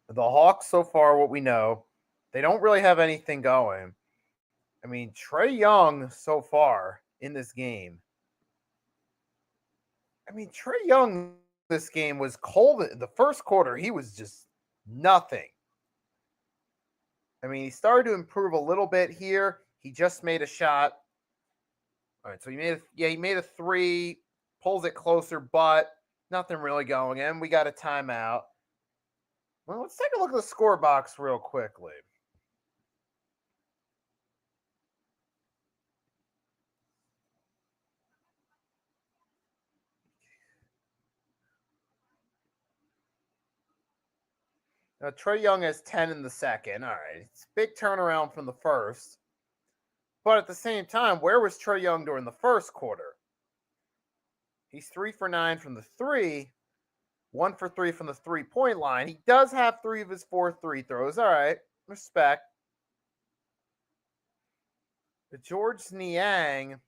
the Hawks. So far, what we know, they don't really have anything going. I mean, Trae Young so far in this game. I mean, Trae Young this game was cold. The first quarter, he was just nothing. I mean, he started to improve a little bit here. He just made a shot. All right, so he made a three, pulls it closer, but nothing really going in. We got a timeout. Well, let's take a look at the score box real quickly. Now, Trae Young has 10 in the second. All right, it's a big turnaround from the first. But at the same time, where was Trae Young during the first quarter? He's 3 for 9 from the three, 1 for 3 from the 3-point line. He does have 3 of his 4 free throws. All right, respect. But George Niang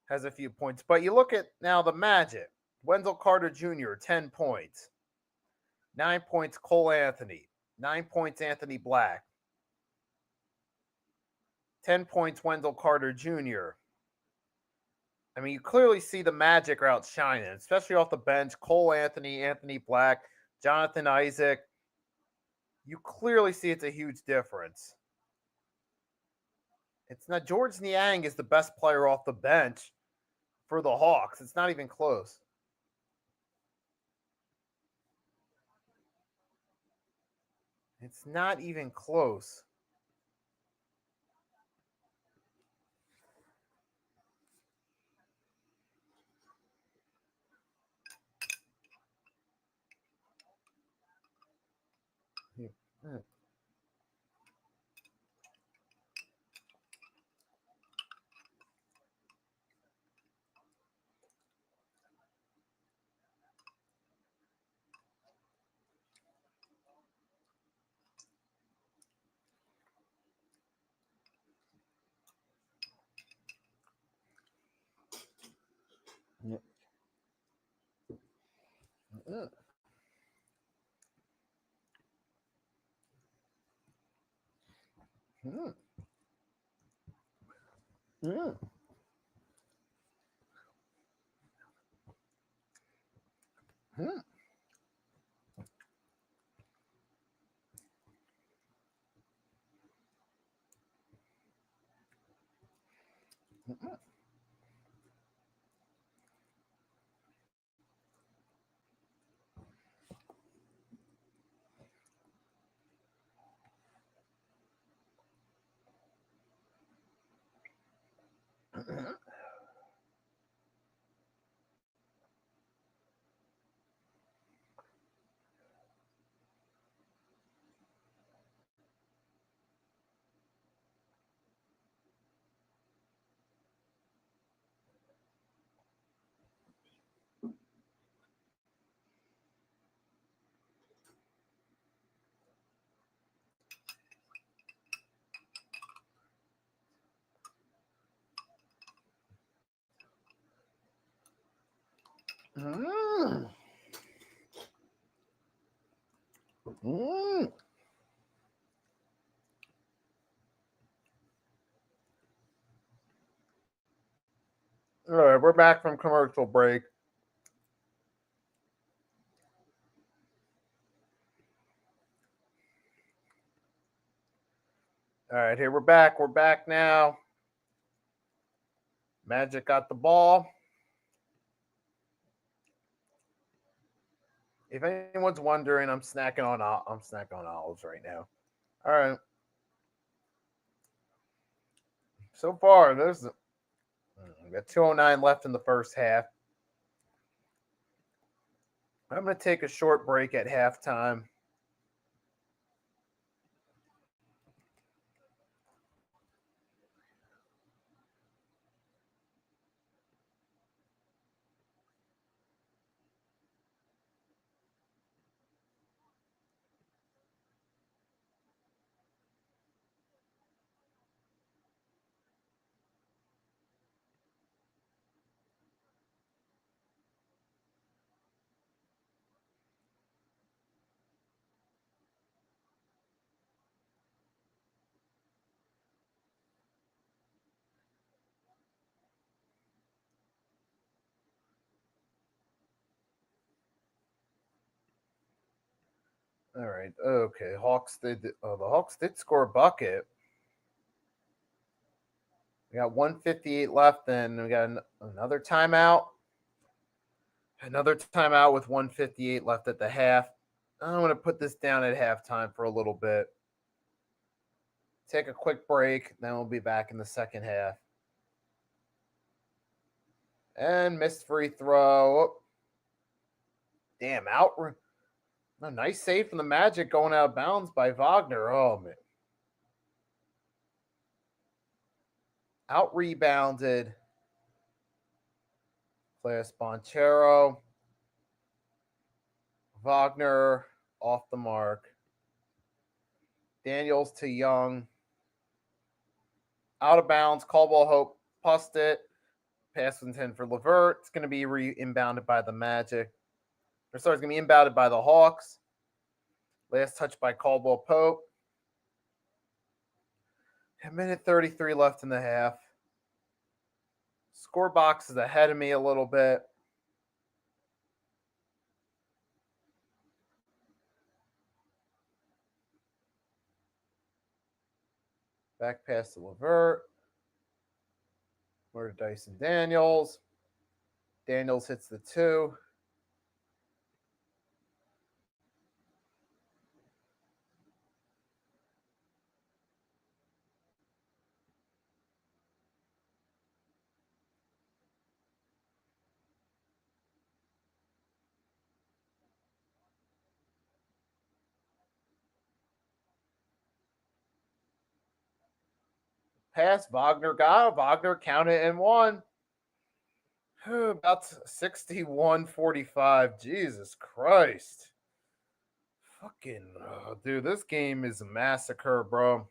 has a few points. But you look at now the Magic. Wendell Carter Jr., 10 points. 9 points, Cole Anthony. 9 points, Anthony Black. 10 points, Wendell Carter Jr. I mean, you clearly see the Magic are outshining, especially off the bench. Cole Anthony, Anthony Black, Jonathan Isaac. You clearly see it's a huge difference. It's not George Niang is the best player off the bench for the Hawks. It's not even close. It's not even close. All right, we're back from commercial break. All right, here we're back. We're back now. Magic got the ball. If anyone's wondering, I'm snacking on olives right now. All right. So far, we got 209 left in the first half. I'm going to take a short break at halftime. All right. Okay. The Hawks did score a bucket. We got 158 left, and we got another timeout. Another timeout with 158 left at the half. I'm going to put this down at halftime for a little bit. Take a quick break, then we'll be back in the second half. And missed free throw. Damn, a nice save from the Magic going out of bounds by Wagner. Oh, man. Out rebounded. Playas Bonchero. Wagner off the mark. Daniels to Young. Out of bounds. Caldwell Hope pussed it. Pass was intended for LeVert. It's going to be inbounded by the Magic. It's going to be inbounded by the Hawks. Last touch by Caldwell Pope. A minute 33 left in the half. Score box is ahead of me a little bit. Back pass to LeVert. Over to Dyson Daniels. Daniels hits the 2. Pass. Wagner got it. Wagner counted and won. About 61-45. Jesus Christ. Fucking, dude, this game is a massacre, bro.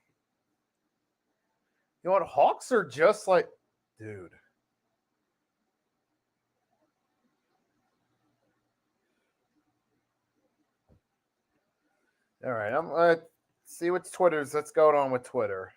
You know what? Hawks are just like, dude. All right, I'm gonna see what's going on with Twitter.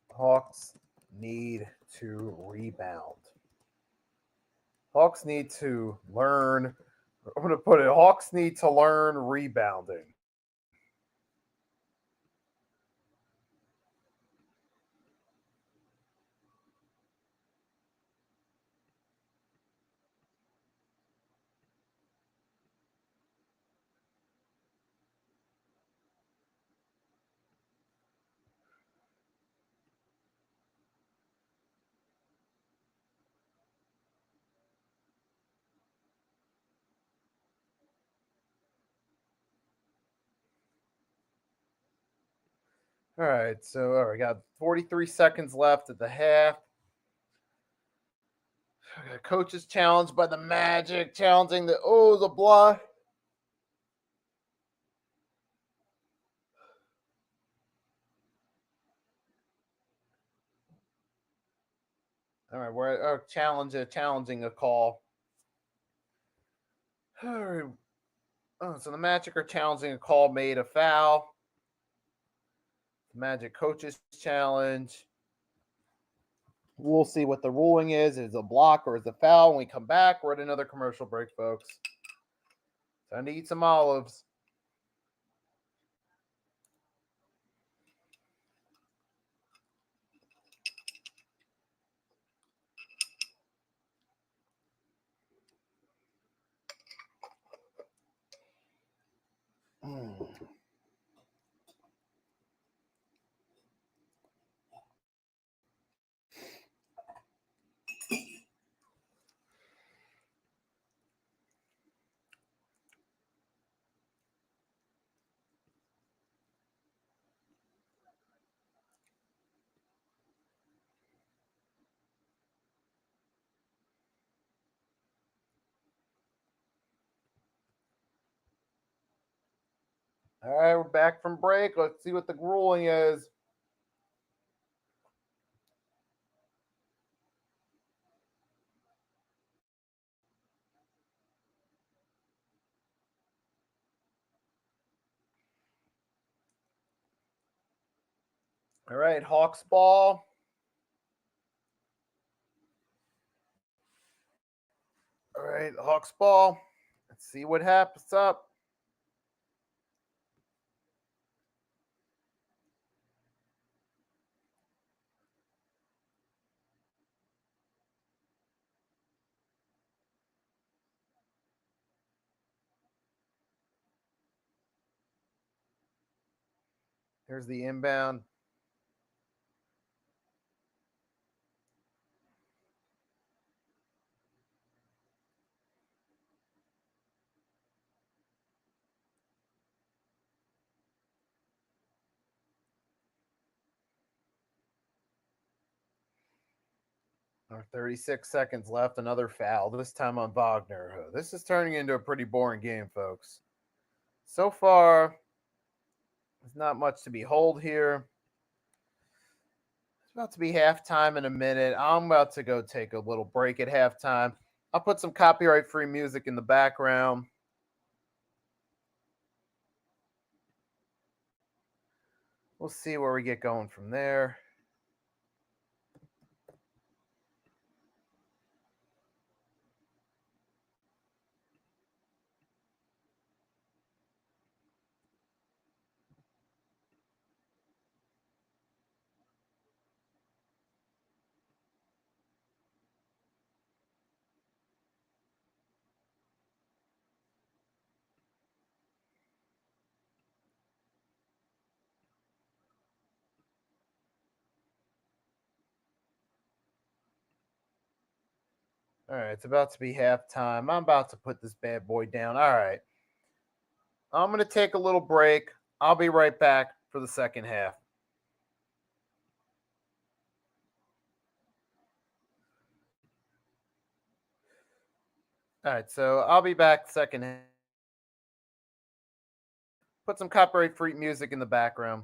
Hawks need to rebound. Hawks need to learn. I'm going to put it. Hawks need to learn rebounding. All right, so all right, got 43 seconds left at the half. Coaches challenged by the Magic, challenging the block. All right, we're challenging a call. All right. Oh, so the Magic are challenging a call made a foul. The Magic coaches challenge. We'll see what the ruling is. Is it a block or is it a foul? When we come back, we're at another commercial break, folks. Time to eat some olives. All right, we're back from break. Let's see what the ruling is. All right, Hawks ball. All right, Hawks ball. Let's see what happens up. Here's the inbound. Or 36 seconds left. Another foul, this time on Wagner. This is turning into a pretty boring game, folks. So far, there's not much to behold here. It's about to be halftime in a minute. I'm about to go take a little break at halftime. I'll put some copyright-free music in the background. We'll see where we get going from there. All right, it's about to be halftime. I'm about to put this bad boy down. All right. I'm going to take a little break. I'll be right back for the second half. All right, so I'll be back second half. Put some copyright-free music in the background.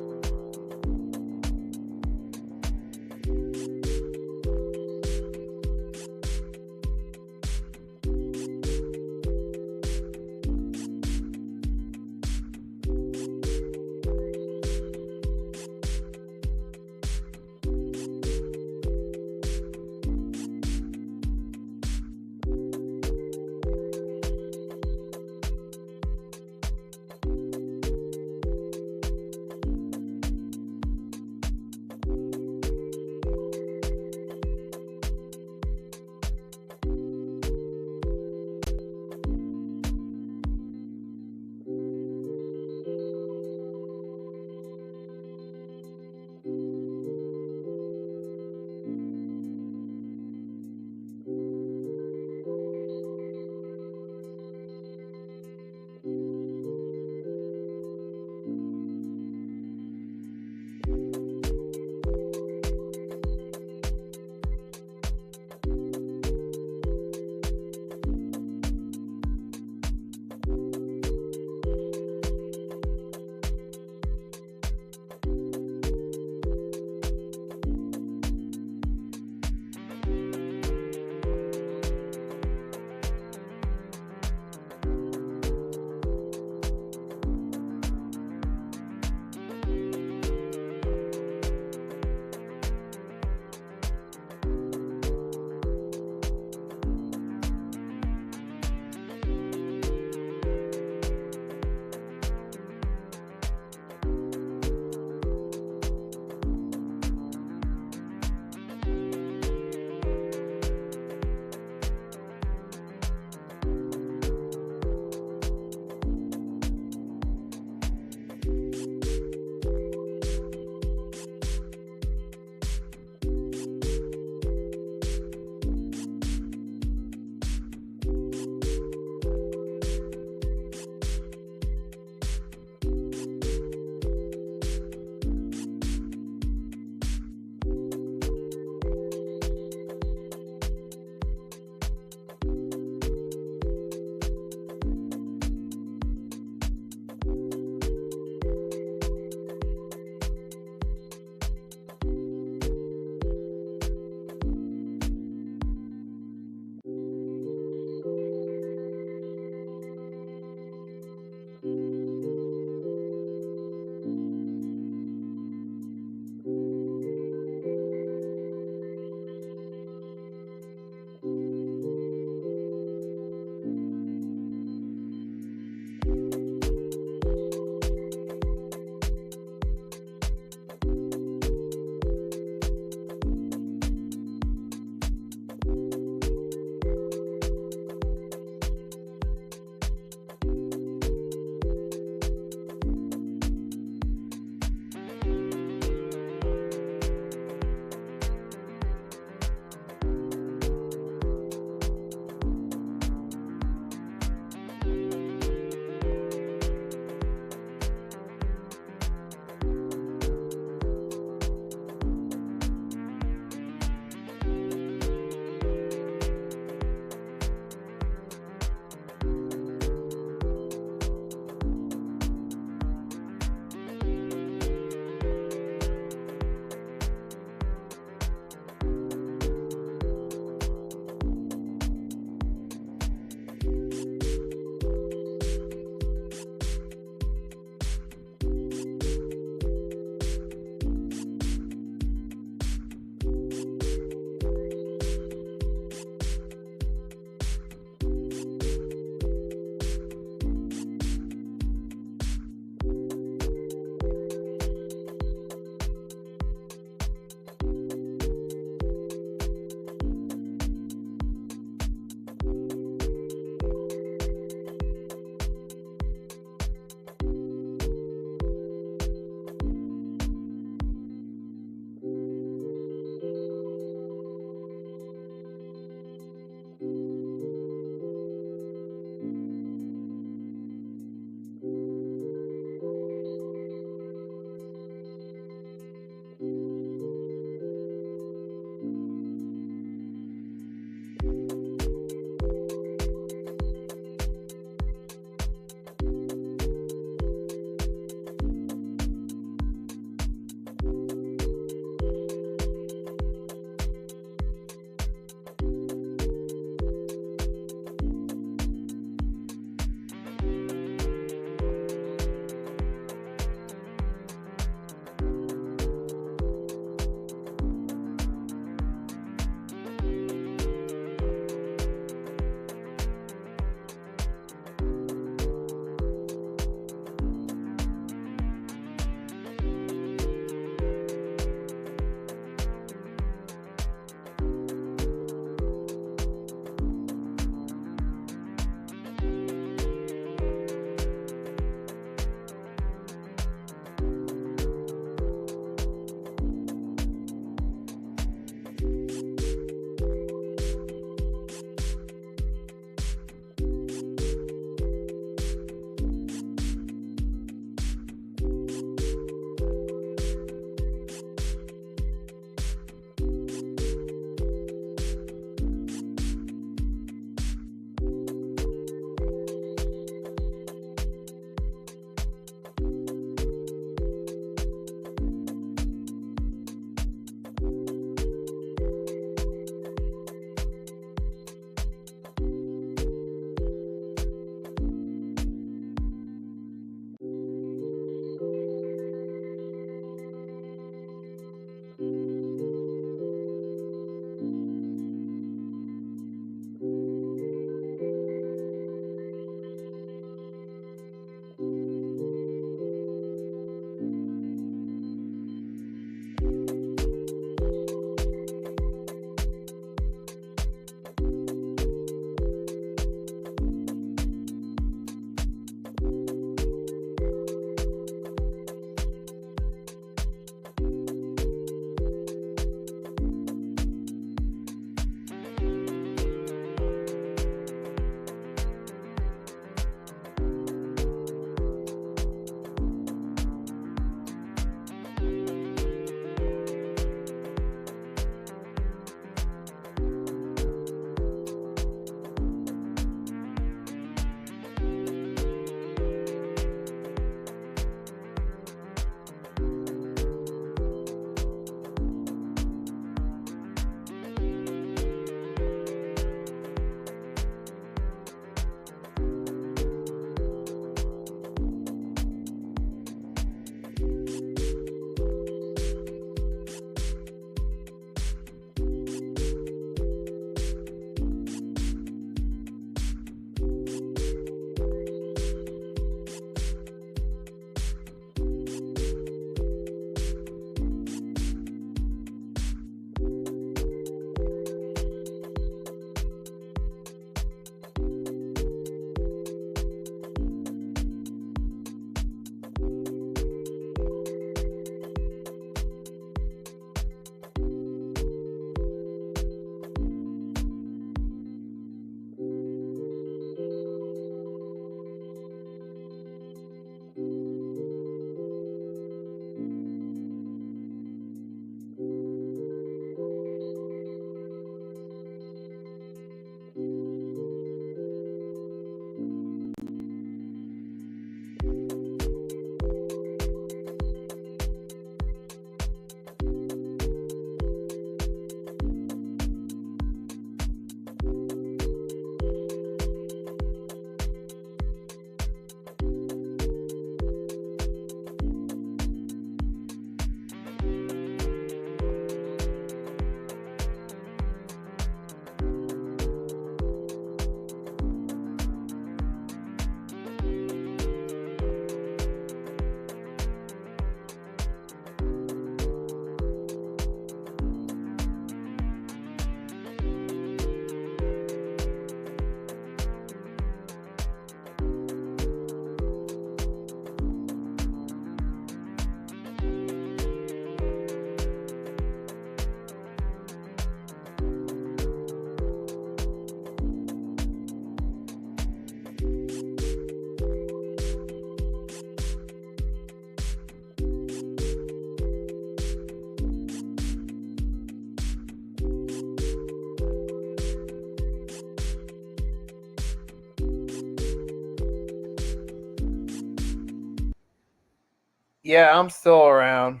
Yeah, I'm still around.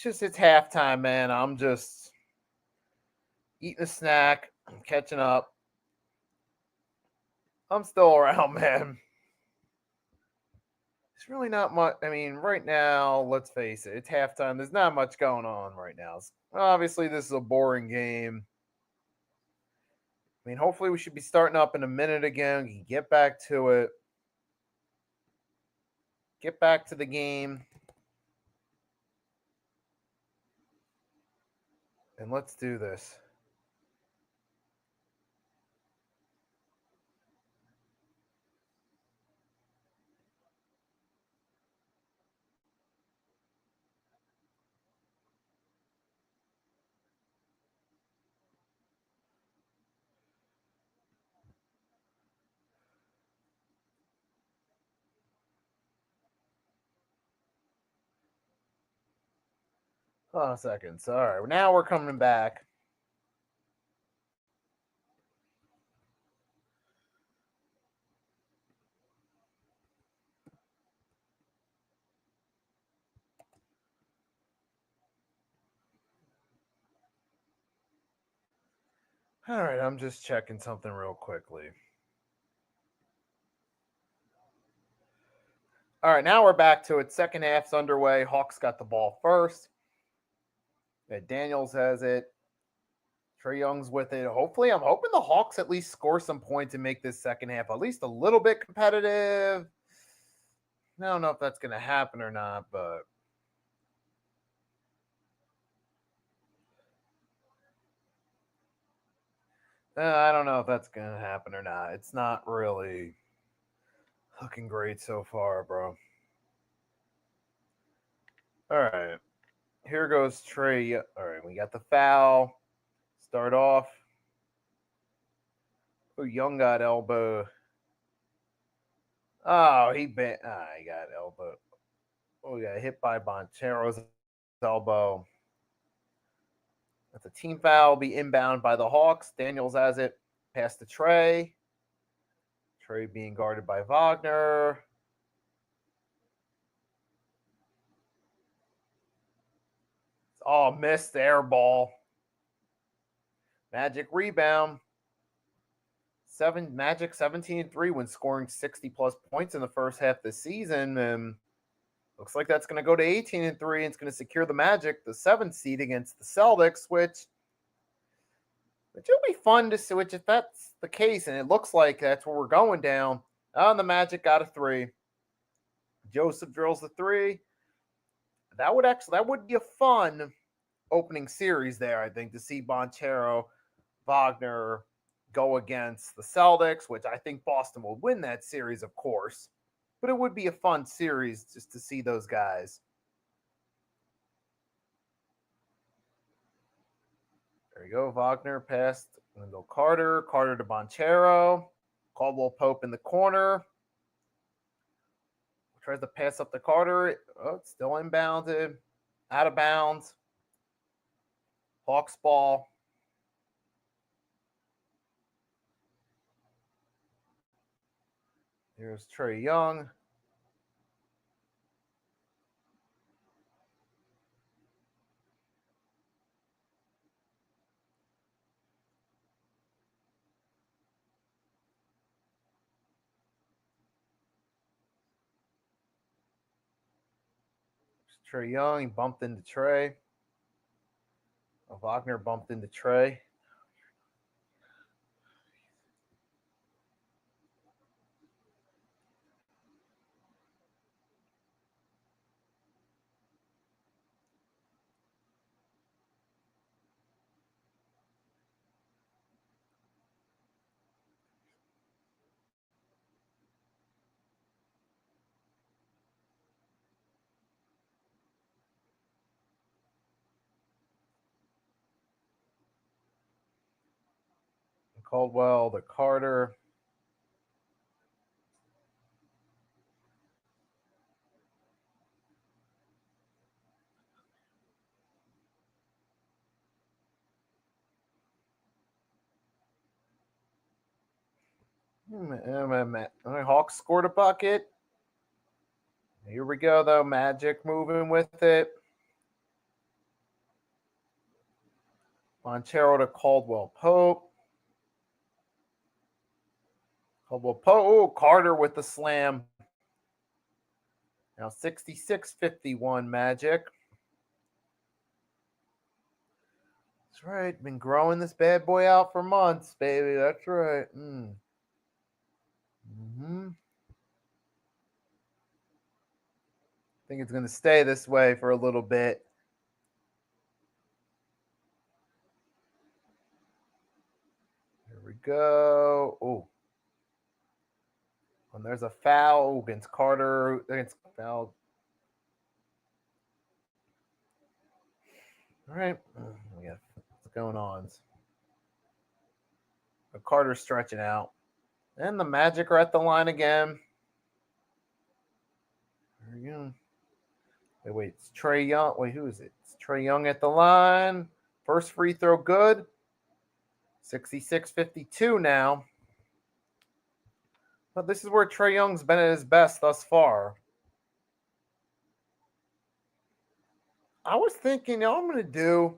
It's halftime, man. I'm just eating a snack. I'm catching up. I'm still around, man. It's really not much. I mean, right now, let's face it, it's halftime. There's not much going on right now. Obviously, this is a boring game. I mean, hopefully, we should be starting up in a minute again. We can get back to it. Get back to the game. And let's do this. Hold on a second. All right, now we're coming back. All right, I'm just checking something real quickly. All right, now we're back to it. Second half's underway. Hawks got the ball first. Daniels has it. Trae Young's with it. Hopefully, I'm hoping the Hawks at least score some points and make this second half at least a little bit competitive. I don't know if that's going to happen or not, but I don't know if that's going to happen or not. It's not really looking great so far, bro. All right. Here goes Trae. All right, we got the foul. Start off. Oh, Young got elbow. Oh, he got elbow. Oh, he got hit by Banchero's elbow. That's a team foul. Be inbound by the Hawks. Daniels has it. Pass to Trae. Trae being guarded by Wagner. Oh, missed the air ball. Magic rebound. Magic 17-3 when scoring 60 plus points in the first half of the season. And looks like that's going to go to 18-3 and it's going to secure the Magic, the 7th seed against the Celtics, which will be fun to see. Which, if that's the case, and it looks like that's where we're going down, the Magic got a 3. Joseph drills the 3. That would be a fun opening series there, I think, to see Banchero, Wagner go against the Celtics, which I think Boston will win that series, of course. But it would be a fun series just to see those guys. There you go. Wagner passed Wendell Carter. Carter to Banchero. Caldwell Pope in the corner. Tries to pass up to Carter. Oh, it's still inbounded. Out of bounds. Hawks ball. Here's Trae Young. Trae Young, he bumped into Trae. Wagner bumped into Trae. Caldwell to Carter. Hawks scored a bucket. Here we go, though. Magic moving with it. Montero to Caldwell Pope. Caldwell Pope. Oh, Carter with the slam. Now 66-51 Magic. That's right. Been growing this bad boy out for months, baby. That's right. I think it's going to stay this way for a little bit. Here we go. Oh. And there's a foul against Carter. Against foul. All right. Yeah. What's going on? Carter's stretching out. And the Magic are at the line again. There we go. Wait, it's Trae Young. Wait, who is it? It's Trae Young at the line. First free throw good. 66-52 now. But this is where Trae Young's been at his best thus far. I was thinking, you know what I'm going to do?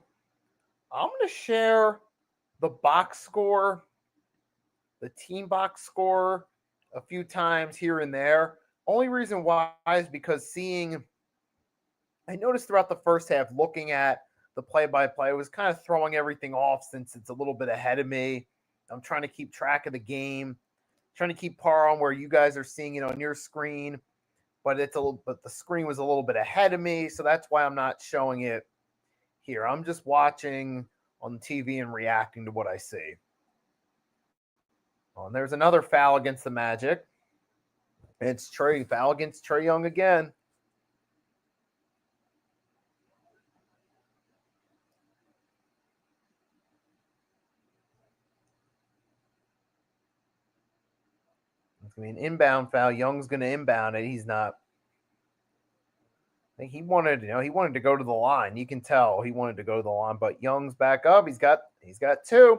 I'm going to share the box score, the team box score, a few times here and there. Only reason why is because I noticed throughout the first half, looking at the play-by-play, it was kind of throwing everything off since it's a little bit ahead of me. I'm trying to keep track of the game, trying to keep par on where you guys are seeing it on your screen, but the screen was a little bit ahead of me, so that's why I'm not showing it here. I'm just watching on TV and reacting to what I see. Oh, and there's another foul against the Magic. It's foul against Trae Young again. It's going to be an inbound foul. Young's going to inbound it. He's not. I think he wanted to go to the line. You can tell he wanted to go to the line, but Young's back up. He's got two.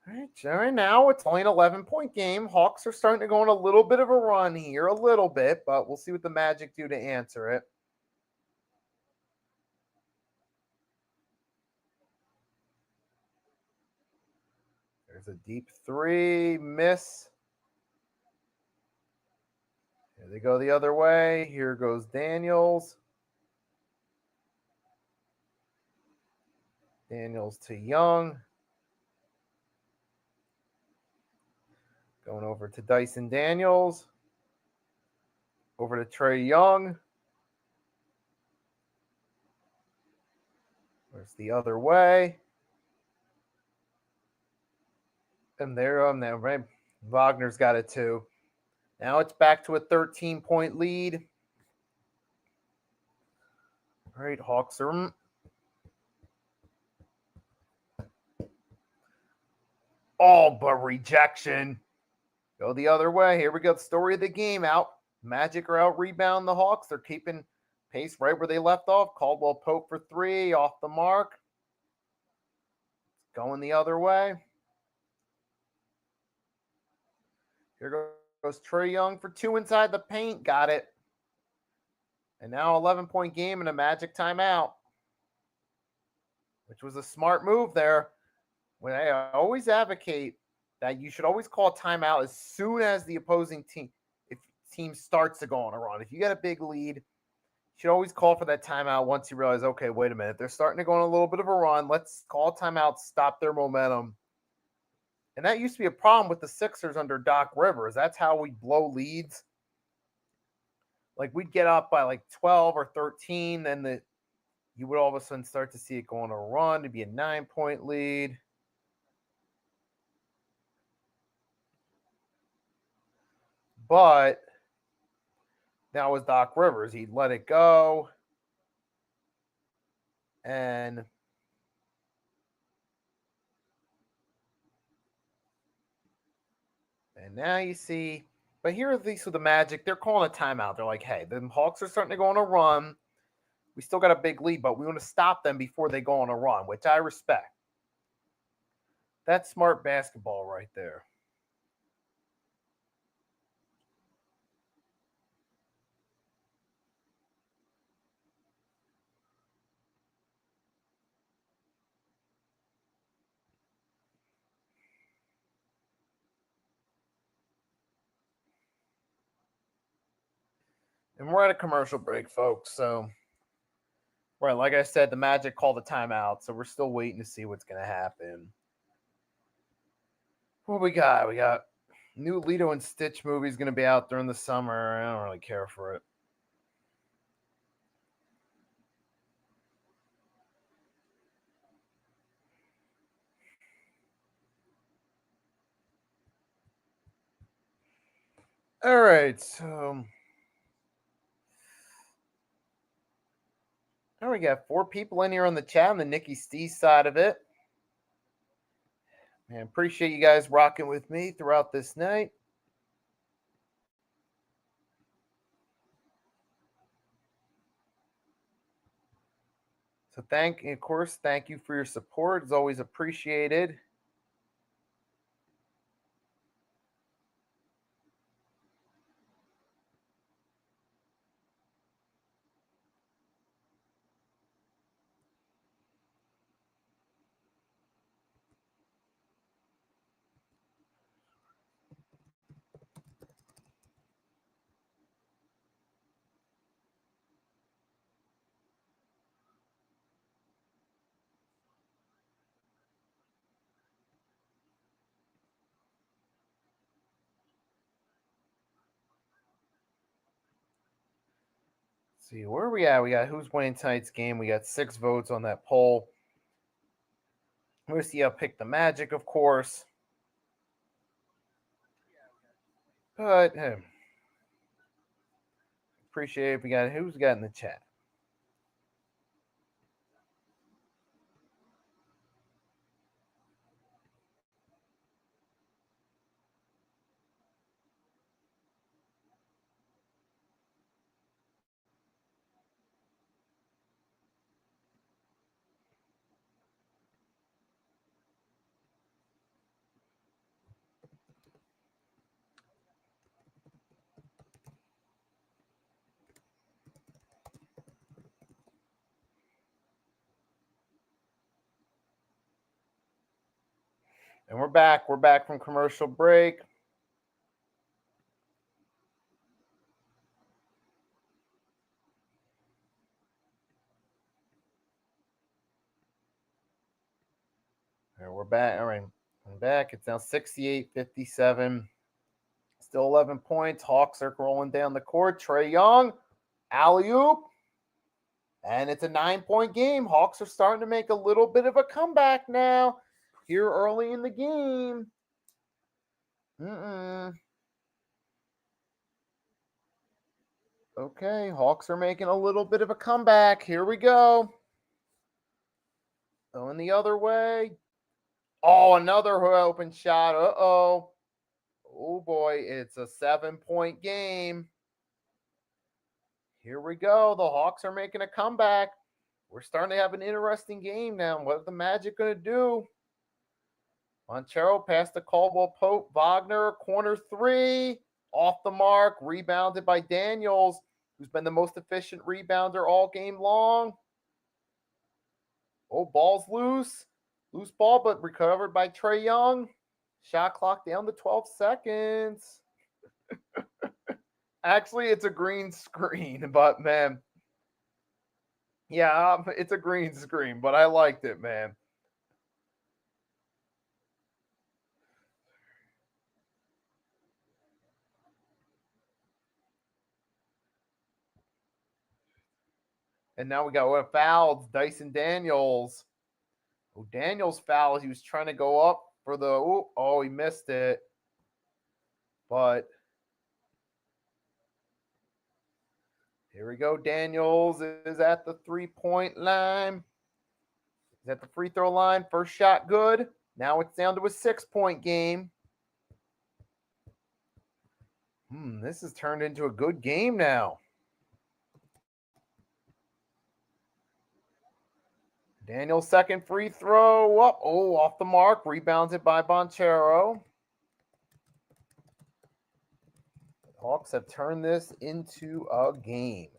All right, now it's only an 11-point game. Hawks are starting to go on a little bit of a run here, a little bit, but we'll see what the Magic do to answer it. There's a deep three, miss. Here they go the other way. Here goes Daniels. Daniels to Young. Going over to Dyson Daniels. Over to Trae Young. There's the other way. And there now, right? Wagner's got it too. Now it's back to a 13-point lead. All right, Hawks are. All but rejection. Go the other way. Here we go. The story of the game out. Magic are out rebound the Hawks. They're keeping pace right where they left off. Caldwell Pope for three, off the mark. Going the other way. Here goes Trae Young for two inside the paint. Got it. And now 11-point game and a Magic timeout, which was a smart move there. When I always advocate that you should always call a timeout as soon as the opposing team starts to go on a run. If you get a big lead, you should always call for that timeout once you realize, okay, wait a minute, they're starting to go on a little bit of a run. Let's call a timeout, stop their momentum. And that used to be a problem with the Sixers under Doc Rivers. That's how we blow leads. Like we'd get up by like 12 or 13, and you would all of a sudden start to see it go on a run to be a 9-point lead. But that was Doc Rivers. He'd let it go. And now you see, but here at least with the Magic, they're calling a timeout. They're like, hey, the Hawks are starting to go on a run. We still got a big lead, but we want to stop them before they go on a run, which I respect. That's smart basketball right there. And we're at a commercial break, folks. So, right, like I said, the Magic called the timeout, so we're still waiting to see what's going to happen. What we got? We got new Lilo and Stitch movie's going to be out during the summer. I don't really care for it. All right, so now we got 4 people in here on the chat on the Nikki Stee side of it. Man, appreciate you guys rocking with me throughout this night. So thank you for your support. It's always appreciated. Let's see, where are we at? We got who's winning tonight's game. We got 6 votes on that poll. Lucia picked the Magic, of course. But appreciate it. We got who's got in the chat. And we're back. We're back from commercial break. All right, we're back. All right, I'm back. It's now 68-57. Still 11 points. Hawks are rolling down the court. Trae Young, alley-oop. And it's a 9-point game. Hawks are starting to make a little bit of a comeback now here early in the game. Okay, Hawks are making a little bit of a comeback. Here we go. Going the other way. Oh, another open shot. Uh-oh. Oh, boy. It's a 7-point game. Here we go. The Hawks are making a comeback. We're starting to have an interesting game now. What are the Magic going to do? Montero past the Caldwell Pope. Wagner, corner 3. Off the mark. Rebounded by Daniels, who's been the most efficient rebounder all game long. Oh, ball's loose. Loose ball, but recovered by Trae Young. Shot clock down to 12 seconds. Actually, it's a green screen, but man. Yeah, it's a green screen, but I liked it, man. And now we got what fouled? Dyson Daniels. Oh, Daniels fouled. He was trying to go up for the. Oh, he missed it. But here we go. Daniels is at the 3-point line. He's at the free throw line. First shot good. Now it's down to a 6-point game. This has turned into a good game now. Daniel's second free throw. Up. Oh, off the mark. Rebounded by Bonchero. Hawks have turned this into a game.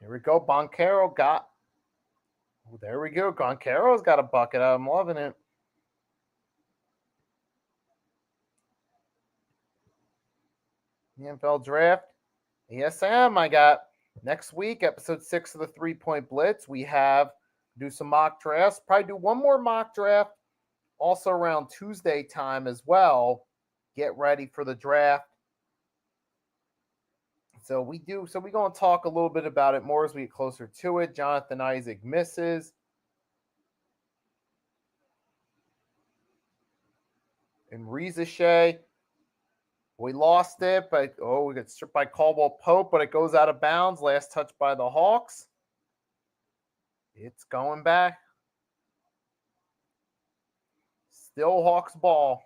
Here we go. Bonchero got There we go. Banchero's got a bucket. I'm loving it. The NFL draft. Yes, I am. I got next week, episode 6 of the 3-Point Blitz. We have do some mock drafts. Probably do one more mock draft also around Tuesday time as well. Get ready for the draft. So we're going to talk a little bit about it more as we get closer to it. Jonathan Isaac misses. And Ricochet, we lost it, but we got stripped by Caldwell Pope, but it goes out of bounds. Last touch by the Hawks. It's going back. Still Hawks ball.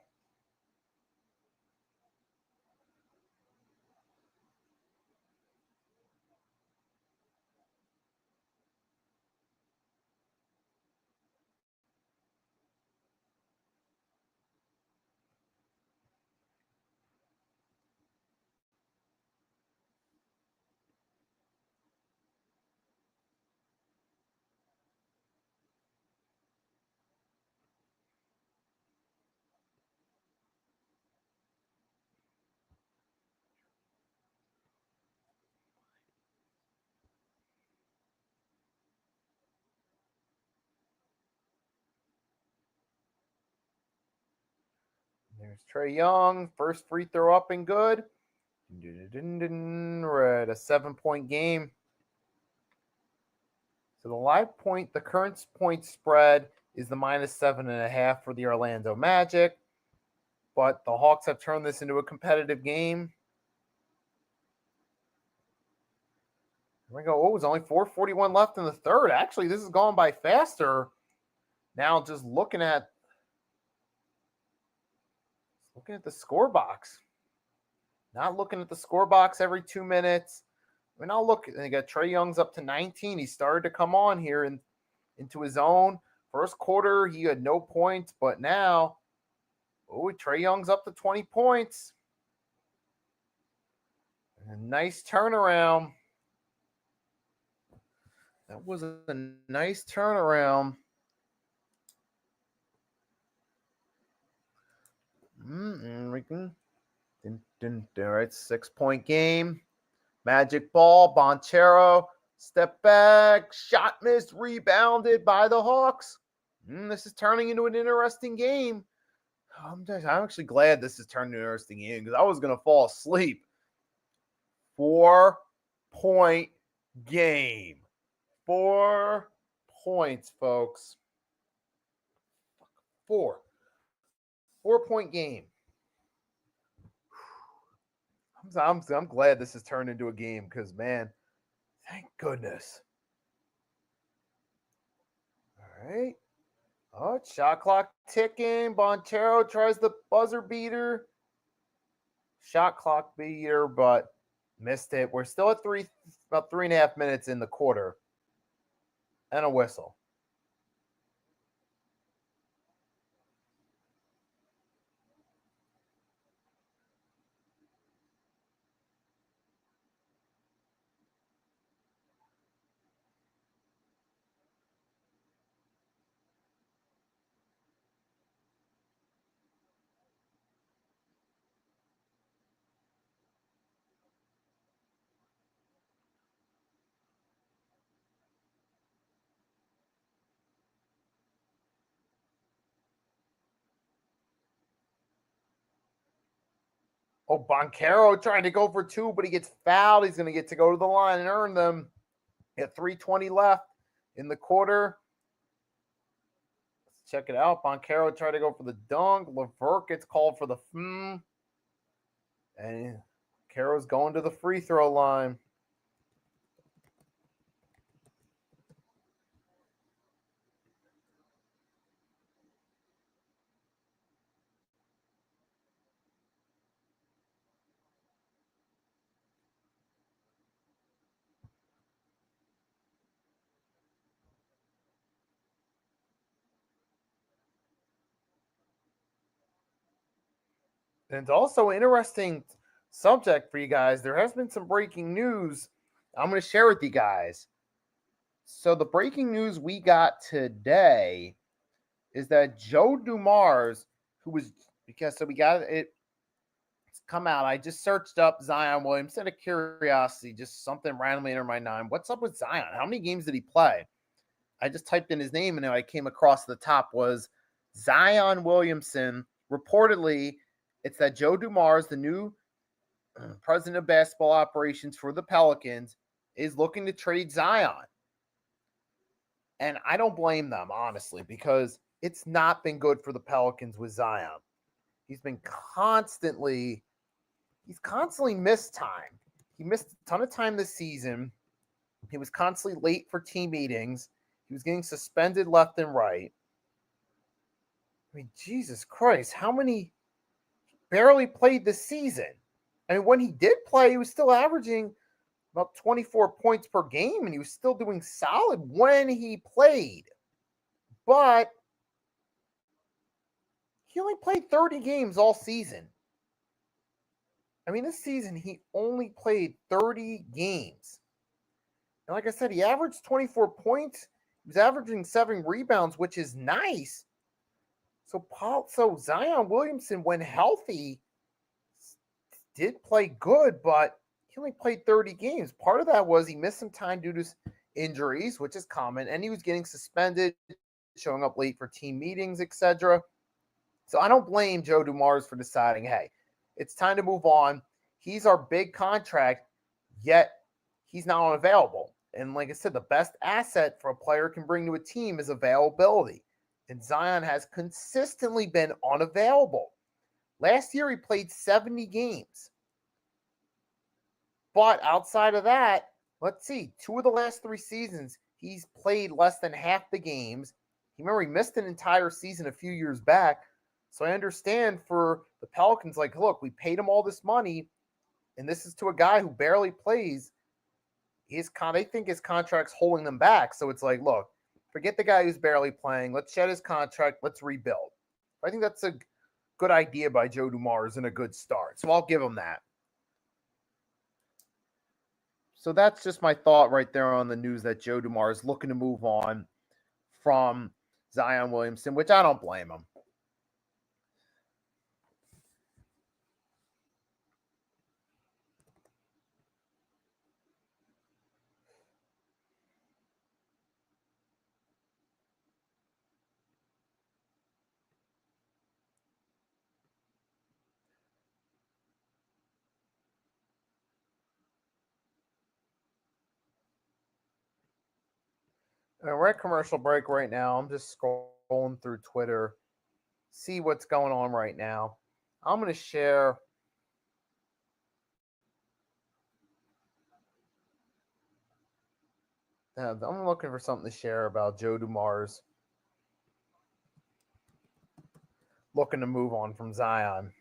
There's Trae Young. First free throw up and good. We're at a 7-point game. So the current point spread is the -7.5 for the Orlando Magic. But the Hawks have turned this into a competitive game. Here we go. It's only 4:41 left in the third. Actually, this has gone by faster. Now just looking at the score box. Not looking at the score box every 2 minutes. I mean, I'll look. They got Trae Young's up to 19. He started to come on here and into his own. First quarter, he had no points, but now, Trae Young's up to 20 points. A nice turnaround. That was a nice turnaround. We can. All right, 6-point game. Magic ball. Banchero. Step back. Shot missed. Rebounded by the Hawks. This is turning into an interesting game. I'm actually glad this is turning into an interesting game because I was going to fall asleep. 4-point game. 4 points, folks. 4-point game. I'm glad this has turned into a game because, man, thank goodness. All right. Shot clock ticking. Banchero tries the buzzer beater. Shot clock beater, but missed it. We're still at about 3.5 minutes in the quarter. And a whistle. Banchero trying to go for 2, but he gets fouled. He's going to get to go to the line and earn them. At 3:20 left in the quarter. Let's check it out. Banchero tried to go for the dunk. LeVert gets called for the And Banchero's going to the free throw line. And it's also an interesting subject for you guys. There has been some breaking news I'm going to share with you guys. So the breaking news we got today is that Joe Dumars, who was we got it come out. I just searched up Zion Williamson out of curiosity, just something randomly entered my mind. What's up with Zion? How many games did he play? I just typed in his name and I came across the top was Zion Williamson. Reportedly, it's that Joe Dumars, the new president of basketball operations for the Pelicans, is looking to trade Zion. And I don't blame them, honestly, because it's not been good for the Pelicans with Zion. He's constantly missed time. He missed a ton of time this season. He was constantly late for team meetings. He was getting suspended left and right. I mean, Jesus Christ, how many barely played this season? I mean, when he did play, he was still averaging about 24 points per game, and he was still doing solid when he played. But he only played 30 games all season. I mean, this season, he only played 30 games. And like I said, he averaged 24 points. He was averaging 7 rebounds, which is nice. So Zion Williamson, when healthy, did play good, but he only played 30 games. Part of that was he missed some time due to injuries, which is common, and he was getting suspended, showing up late for team meetings, etc. So I don't blame Joe Dumars for deciding, hey, it's time to move on. He's our big contract, yet he's not unavailable. And like I said, the best asset for a player can bring to a team is availability. And Zion has consistently been unavailable. Last year, he played 70 games. But outside of that, let's see, 2 of the last 3 seasons, he's played less than half the games. Remember, he missed an entire season a few years back. So I understand for the Pelicans, like, look, we paid him all this money, and this is to a guy who barely plays. They think his contract's holding them back. So it's like, look, forget the guy who's barely playing. Let's shed his contract. Let's rebuild. I think that's a good idea by Joe Dumars and a good start. So I'll give him that. So that's just my thought right there on the news that Joe Dumars is looking to move on from Zion Williamson, which I don't blame him. We're at commercial break right now. I'm just scrolling through Twitter, see what's going on right now. I'm going to share. I'm looking for something to share about Joe Dumars looking to move on from Zion.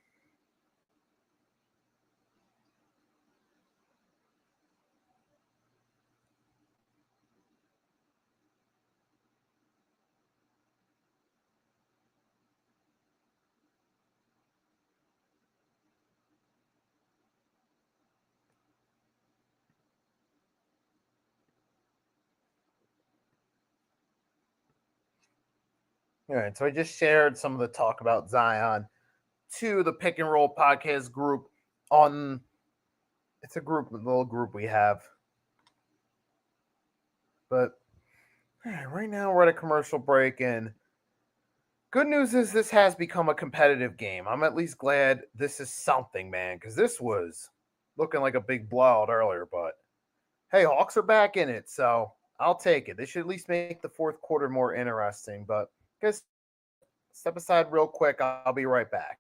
All right, so I just shared some of the talk about Zion to the Pick and Roll podcast group on. It's a little group we have. But right now we're at a commercial break, and good news is this has become a competitive game. I'm at least glad this is something, man, because this was looking like a big blowout earlier. But hey, Hawks are back in it, so I'll take it. They should at least make the fourth quarter more interesting. But guys, step aside real quick. I'll be right back.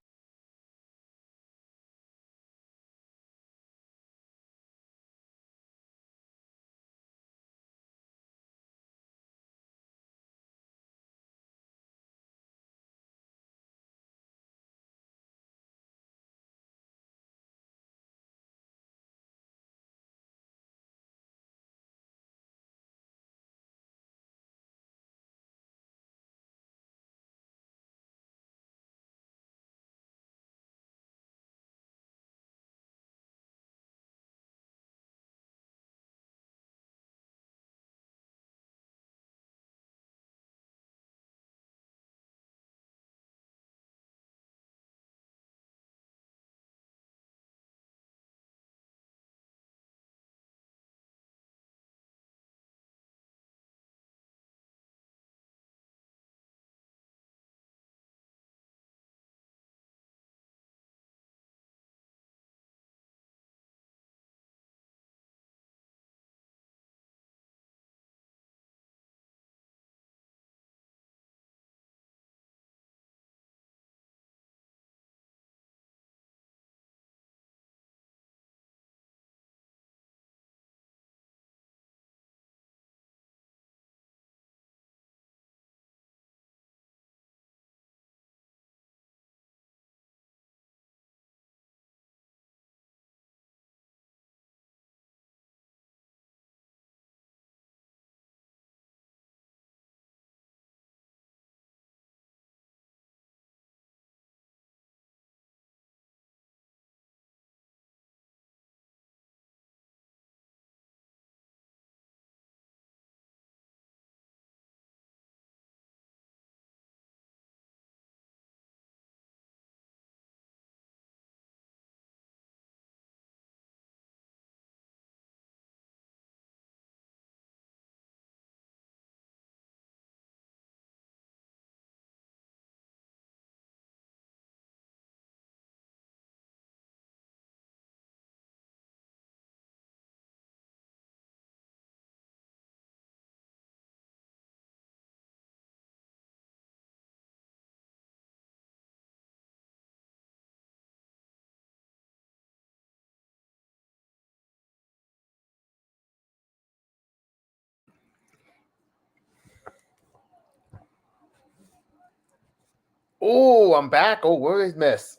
Oh, I'm back. Oh, what did I miss?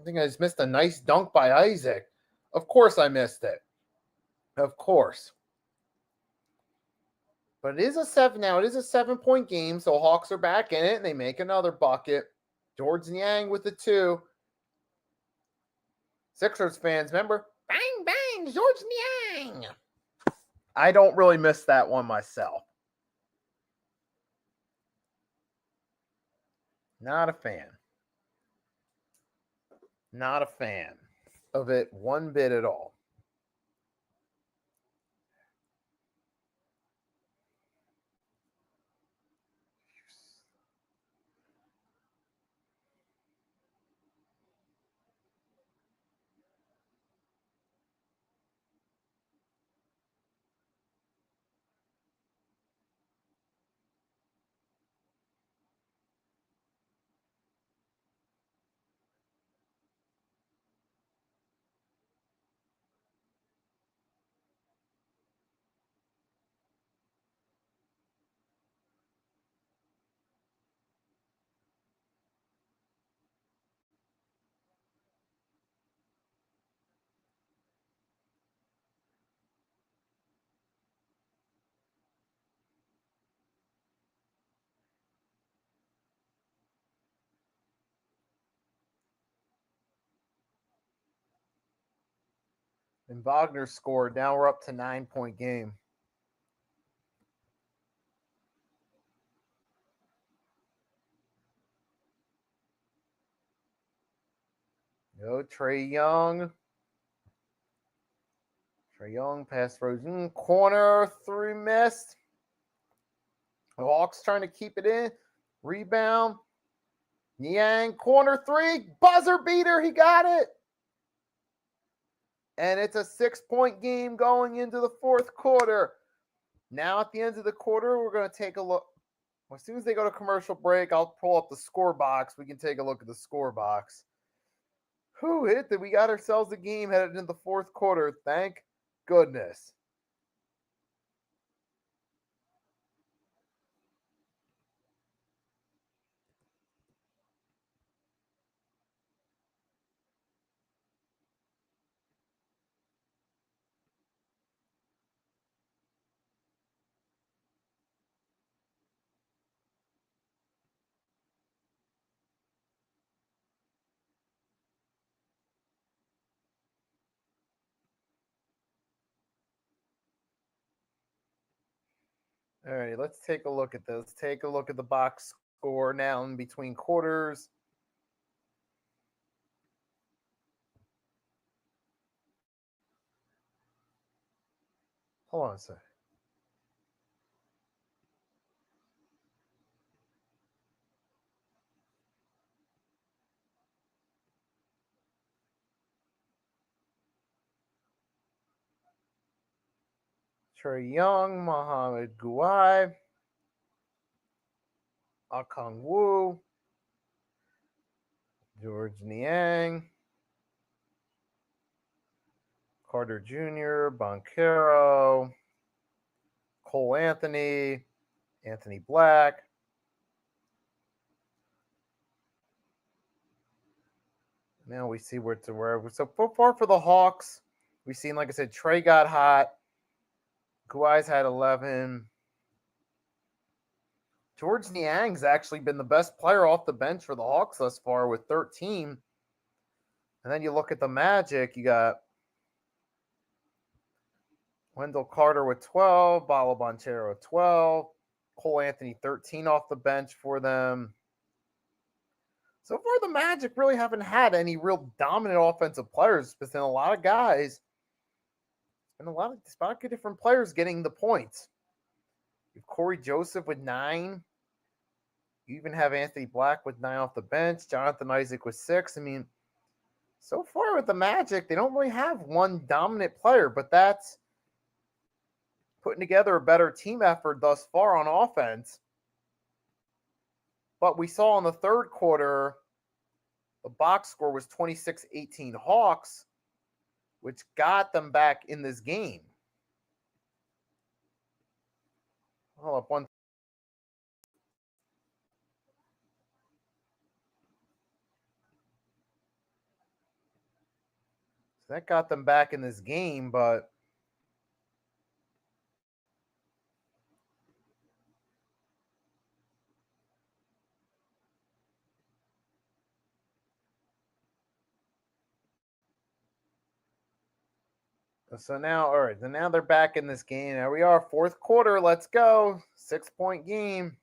I think I just missed a nice dunk by Isaac. Of course I missed it. Of course. But it is a 7-point game, so Hawks are back in it, and they make another bucket. George Niang with the 2. Sixers fans, remember? Bang, bang, George Niang. I don't really miss that one myself. Not a fan. Not a fan of it one bit at all. And Wagner scored. Now we're up to 9-point game. Go Trae Young. Trae Young pass frozen. Corner 3 missed. The Hawks trying to keep it in. Rebound. Niang, corner 3. Buzzer beater. He got it. And it's a 6-point game going into the 4th quarter. Now at the end of the quarter, we're going to take a look. As soon as they go to commercial break, I'll pull up the score box. We can take a look at the score box. Who hit that? We got ourselves a game headed into the 4th quarter. Thank goodness. All right, let's take a look at this. Take a look at the box score now in between quarters. Hold on a sec. Trae Young, Mohamed Guai, Akong Wu, George Niang, Carter Jr., Boncaro, Cole Anthony, Anthony Black. Now we see where to where. So far for the Hawks, we've seen, like I said, Trae got hot. Kawhi's had 11. George Niang's actually been the best player off the bench for the Hawks thus far with 13. And then you look at the Magic, you got Wendell Carter with 12, Bala Boncero 12, Cole Anthony 13 off the bench for them. So far, the Magic really haven't had any real dominant offensive players. It's been a lot of guys and a lot of different players getting the points. You have Corey Joseph with 9. You even have Anthony Black with 9 off the bench. Jonathan Isaac with 6. I mean, so far with the Magic, they don't really have one dominant player, but that's putting together a better team effort thus far on offense. But we saw in the 3rd quarter, the box score was 26-18 Hawks, which got them back in this game. Hold up one. That got them back in this game, but so now, all right, then now they're back in this game. There we are, fourth quarter. Let's go. 6-point game.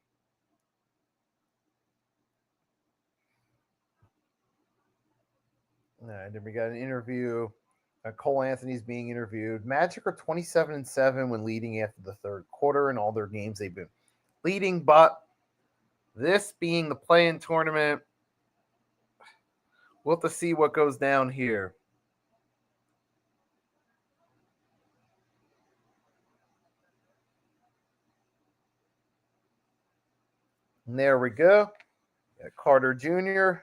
All right, then we got an interview. Cole Anthony's being interviewed. Magic are 27-7 when leading after the third quarter in all their games they've been leading, but this being the play-in tournament, we'll have to see what goes down here. And there we go. Carter Jr.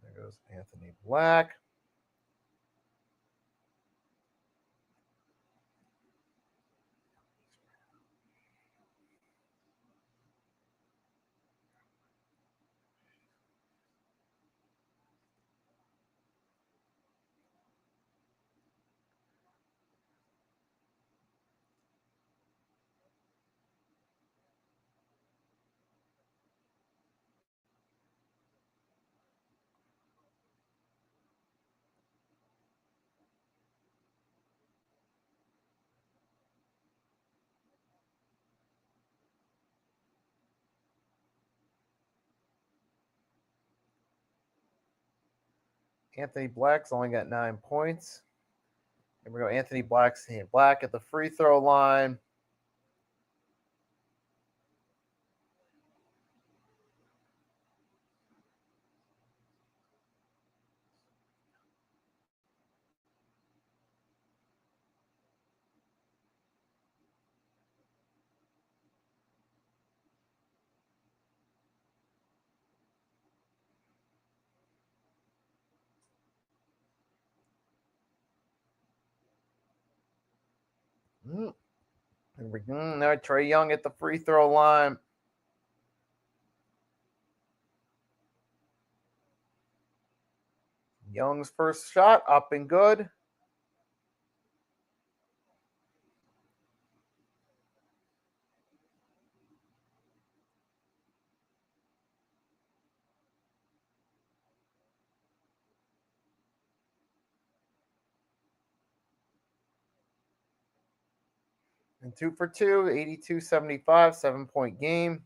There goes Anthony Black. Anthony Black's only got 9 points. Here we go. Anthony Black at the free throw line. Here we go. Now Trae Young at the free throw line. Young's first shot up and good. And 2 for 2, 82-75, 7-point game.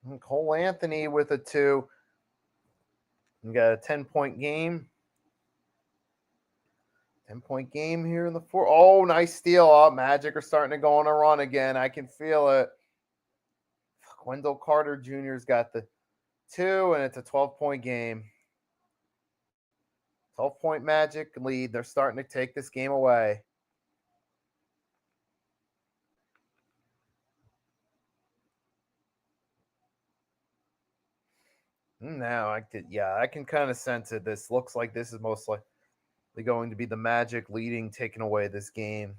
And Cole Anthony with a 2. We got a 10-point game. 10-point game here in the fourth. Oh, nice steal. Oh, Magic are starting to go on a run again. I can feel it. Wendell Carter Jr.'s got the 2, and it's a 12-point game. 12-point Magic lead. They're starting to take this game away. Now I can kind of sense it. This looks like this is most likely going to be the Magic leading, taking away this game.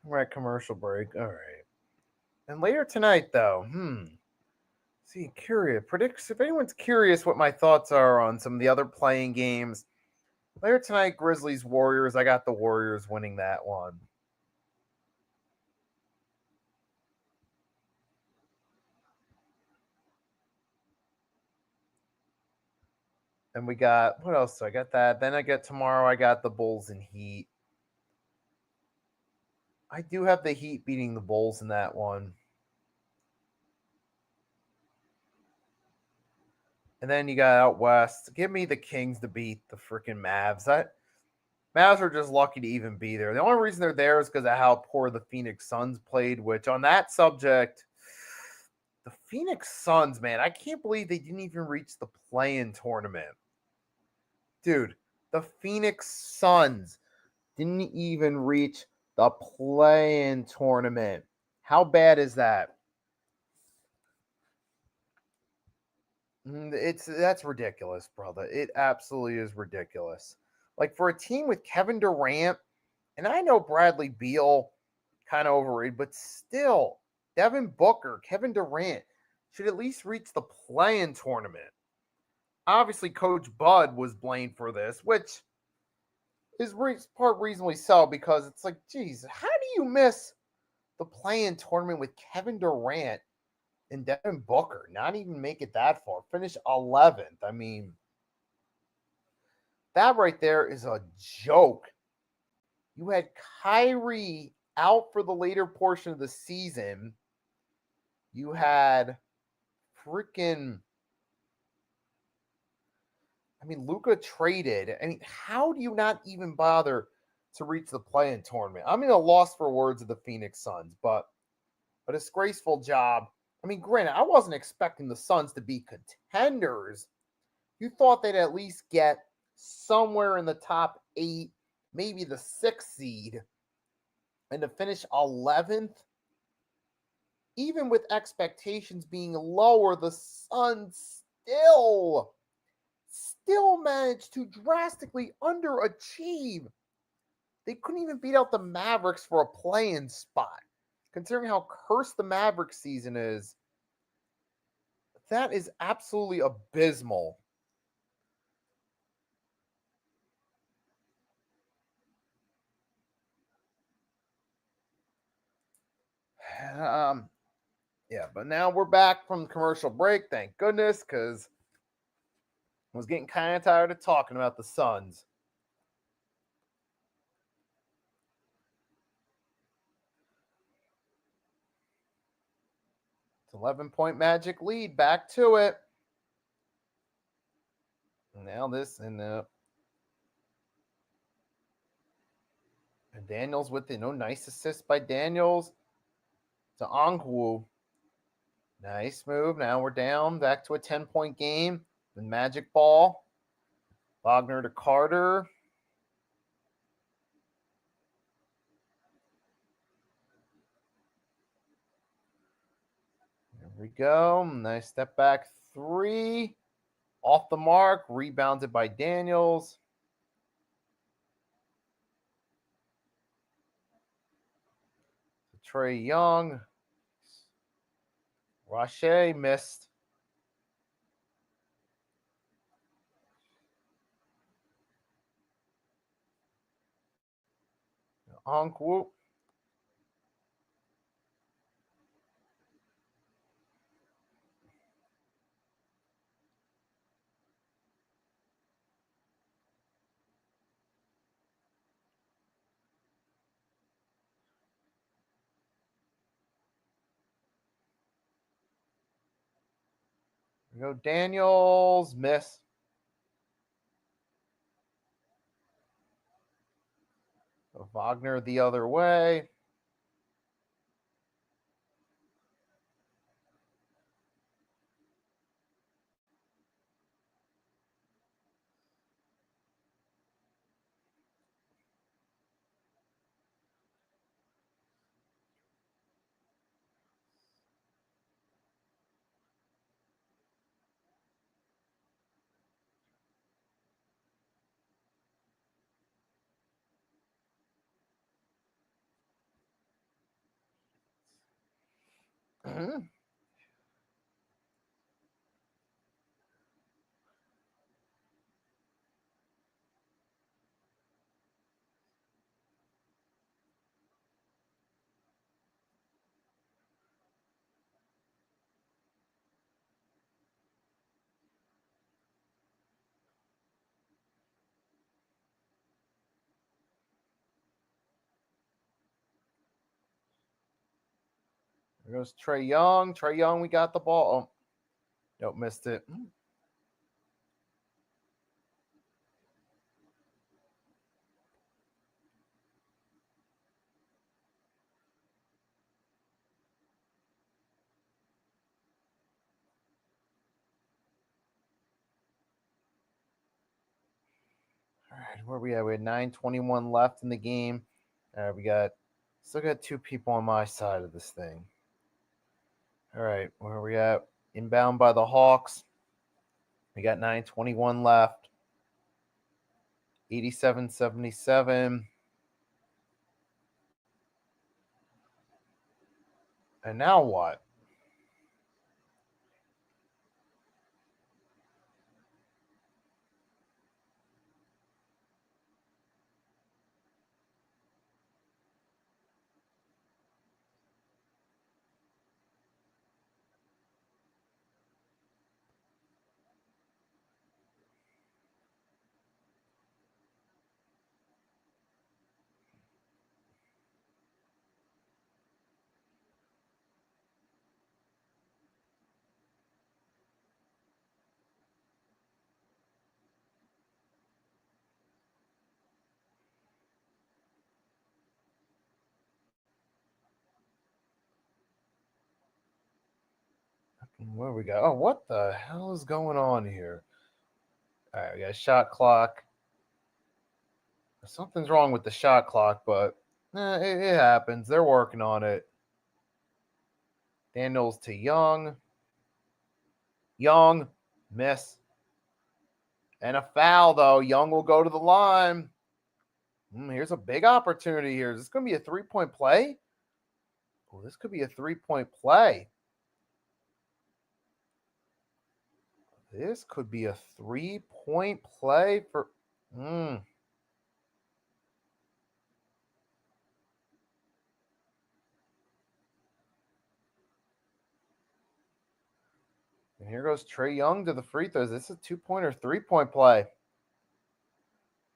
We're at commercial break. All right. And later tonight, though, see, curious. Predicts if anyone's curious what my thoughts are on some of the other playing games. Later tonight, Grizzlies Warriors. I got the Warriors winning that one. And we got what else? I got that. Then I get tomorrow. I got the Bulls and Heat. I do have the Heat beating the Bulls in that one. And then you got out west. Give me the Kings to beat the freaking Mavs. Mavs are just lucky to even be there. The only reason they're there is because of how poor the Phoenix Suns played, which on that subject, the Phoenix Suns, man, I can't believe they didn't even reach the play-in tournament. Dude, the Phoenix Suns didn't even reach the play-in tournament. How bad is that? That's ridiculous, brother. It absolutely is ridiculous. Like for a team with Kevin Durant, and I know Bradley Beal kind of overrated, but still, Devin Booker, Kevin Durant should at least reach the play-in tournament. Obviously, Coach Bud was blamed for this, which is part reasonably so because it's like, geez, how do you miss the play-in tournament with Kevin Durant and Devin Booker? Not even make it that far. Finish 11th. I mean, that right there is a joke. You had Kyrie out for the later portion of the season. You had freaking, Luka traded. How do you not even bother to reach the play-in tournament? I'm in a loss for words of the Phoenix Suns, but a disgraceful job. Granted, I wasn't expecting the Suns to be contenders. You thought they'd at least get somewhere in the top 8, maybe the 6th seed, and to finish 11th, even with expectations being lower, the Suns still managed to drastically underachieve. They couldn't even beat out the Mavericks for a play-in spot. Considering how cursed the Mavericks season is, that is absolutely abysmal. Yeah, but now we're back from commercial break, thank goodness, because I was getting kind of tired of talking about the Suns. It's 11-point Magic lead, back to it. Now this and Daniels with nice assist by Daniels to Ongwu. Nice move. Now we're down back to a 10-point game. The Magic ball. Wagner to Carter. There we go. Nice step back 3. Off the mark. Rebounded by Daniels. Trae Young. Roche missed. Ongwu. There we go. Daniels miss. So Wagner the other way. There goes Trae Young. Trae Young, we got the ball. Oh, nope, missed it. All right, where we at? We had 9:21 left in the game. We still got two people on my side of this thing. All right, where are we at? Inbound by the Hawks. We got 9:21 left. 87-77. And now what? Where we go? Oh, what the hell is going on here? All right, we got a shot clock. Something's wrong with the shot clock, but it happens. They're working on it. Daniels to Young. Young, miss. And a foul, though. Young will go to the line. Here's a big opportunity here. Is this going to be a 3-point play? Oh, this could be a 3-point play. This could be a 3-point play for. And here goes Trae Young to the free throws. This is a 2-point or 3-point play.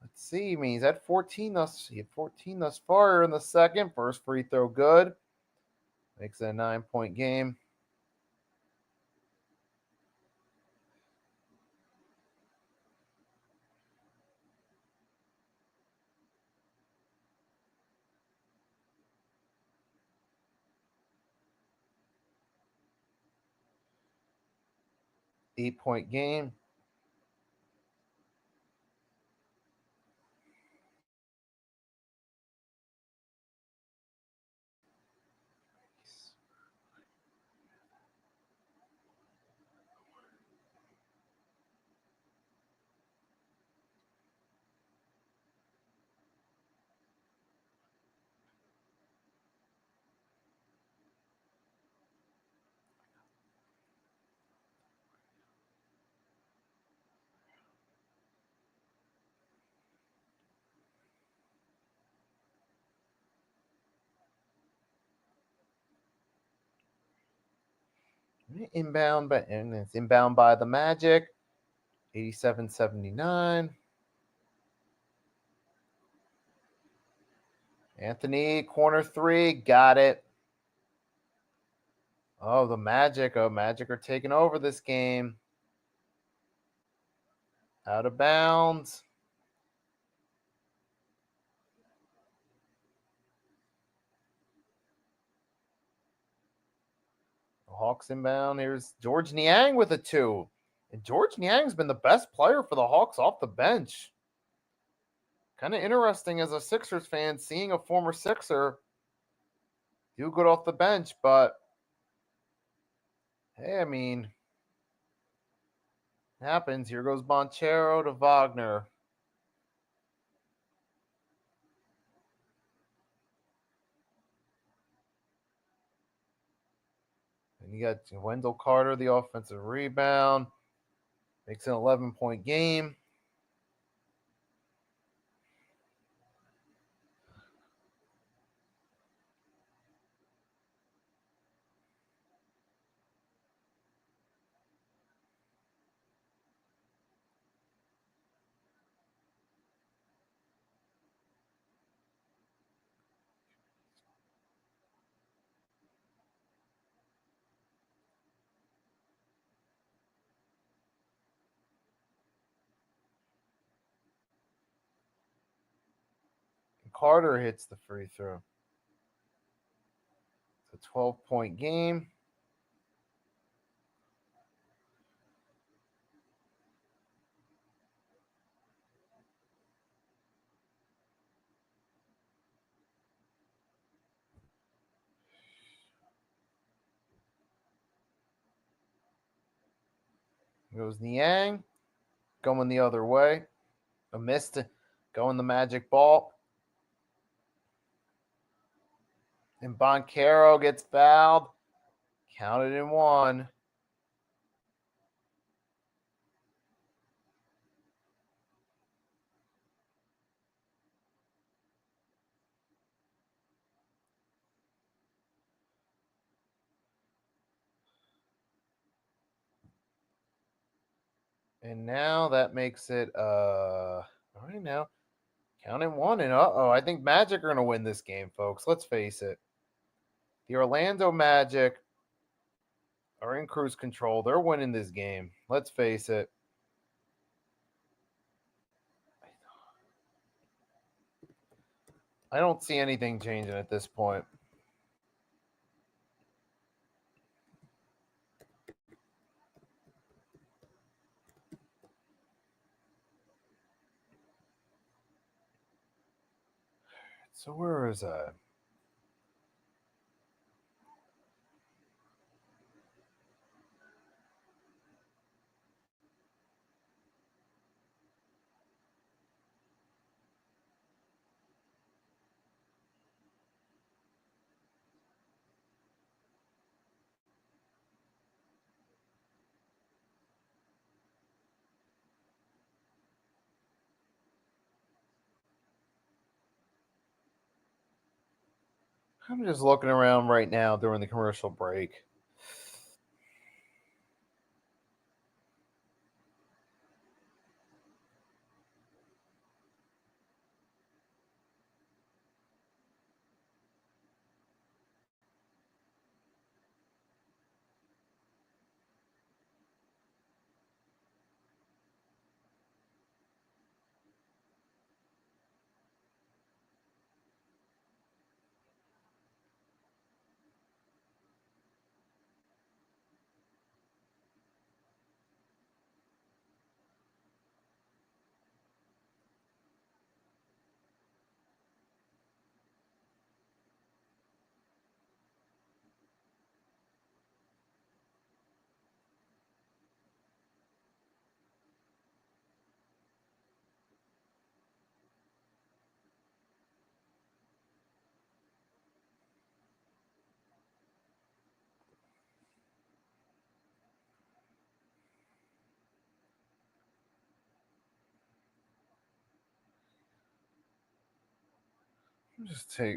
Let's see. I mean, he's at 14 thus far in the second. First free throw good. Makes it a 9-point game. Eight-point game. Inbound, and it's inbound by the Magic. 87-79. Anthony, corner three, got it. Oh, the Magic. Oh, Magic are taking over this game. Out of bounds. Hawks inbound. Here's George Niang with a 2. And George Niang's been the best player for the Hawks off the bench. Kind of interesting as a Sixers fan seeing a former Sixer do good off the bench, but hey, I mean, happens. Here goes Banchero to Wagner. And you got Wendell Carter, the offensive rebound. Makes an 11-point game. Carter hits the free throw. It's a 12-point game. Goes Niang. Going the other way. A missed. Going the magic ball. And Banchero gets fouled. Counted in one. And now that makes it all right now. Counting one and I think Magic are gonna win this game, folks. Let's face it. The Orlando Magic are in cruise control. They're winning this game. Let's face it. I don't see anything changing at this point. So where is that? I'm just looking around right now during the commercial break.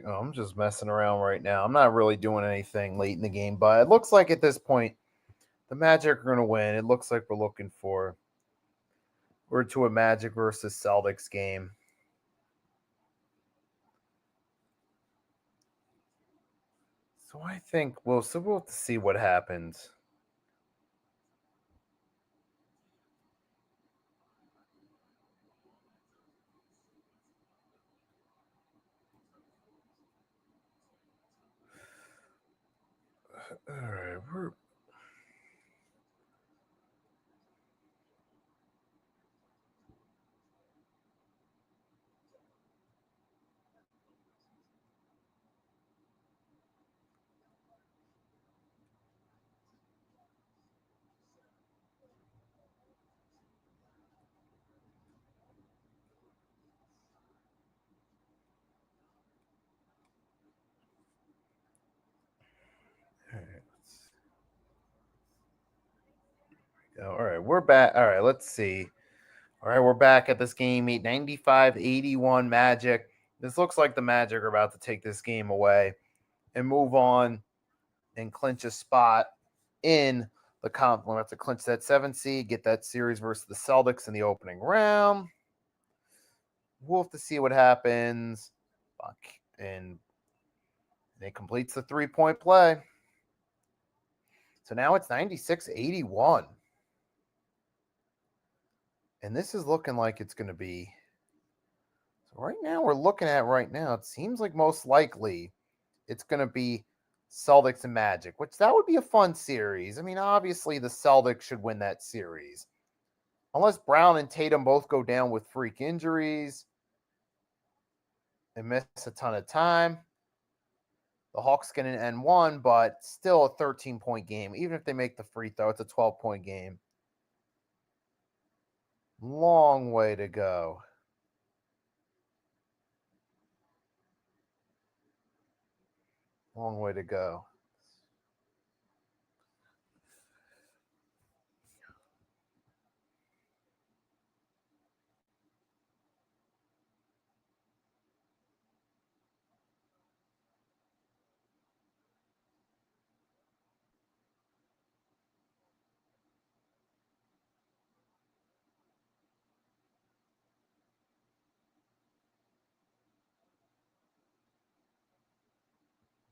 I'm just messing around right now. I'm not really doing anything late in the game, but it looks like at this point the Magic are going to win. It looks like we're to a Magic versus Celtics game. So I think we'll have to see what happens. All right, we're all right, we're back. All right, let's see. All right, we're back at this game. 95-81 Magic. This looks like the Magic are about to take this game away and move on and clinch a spot in the complement to clinch that 7 seed, get that series versus the Celtics in the opening round. We'll have to see what happens. And it completes the 3-point play. So now it's 96-81. And this is looking like it's going to be. So right now, we're looking at it seems like most likely it's going to be Celtics and Magic, which that would be a fun series. I mean, obviously the Celtics should win that series. Unless Brown and Tatum both go down with freak injuries and miss a ton of time. The Hawks get an N1, but still a 13-point game. Even if they make the free throw, it's a 12-point game. Long way to go. Long way to go.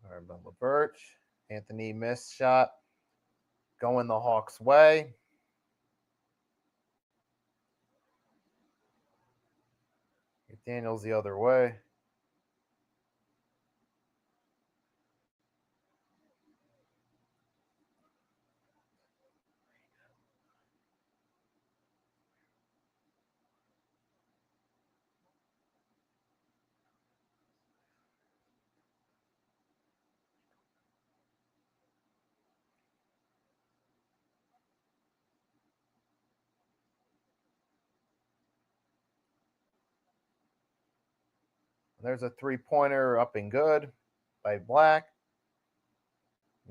All right, but LeVert, Anthony missed shot. Going the Hawks' way. Daniels the other way. There's a three-pointer up and good by Black.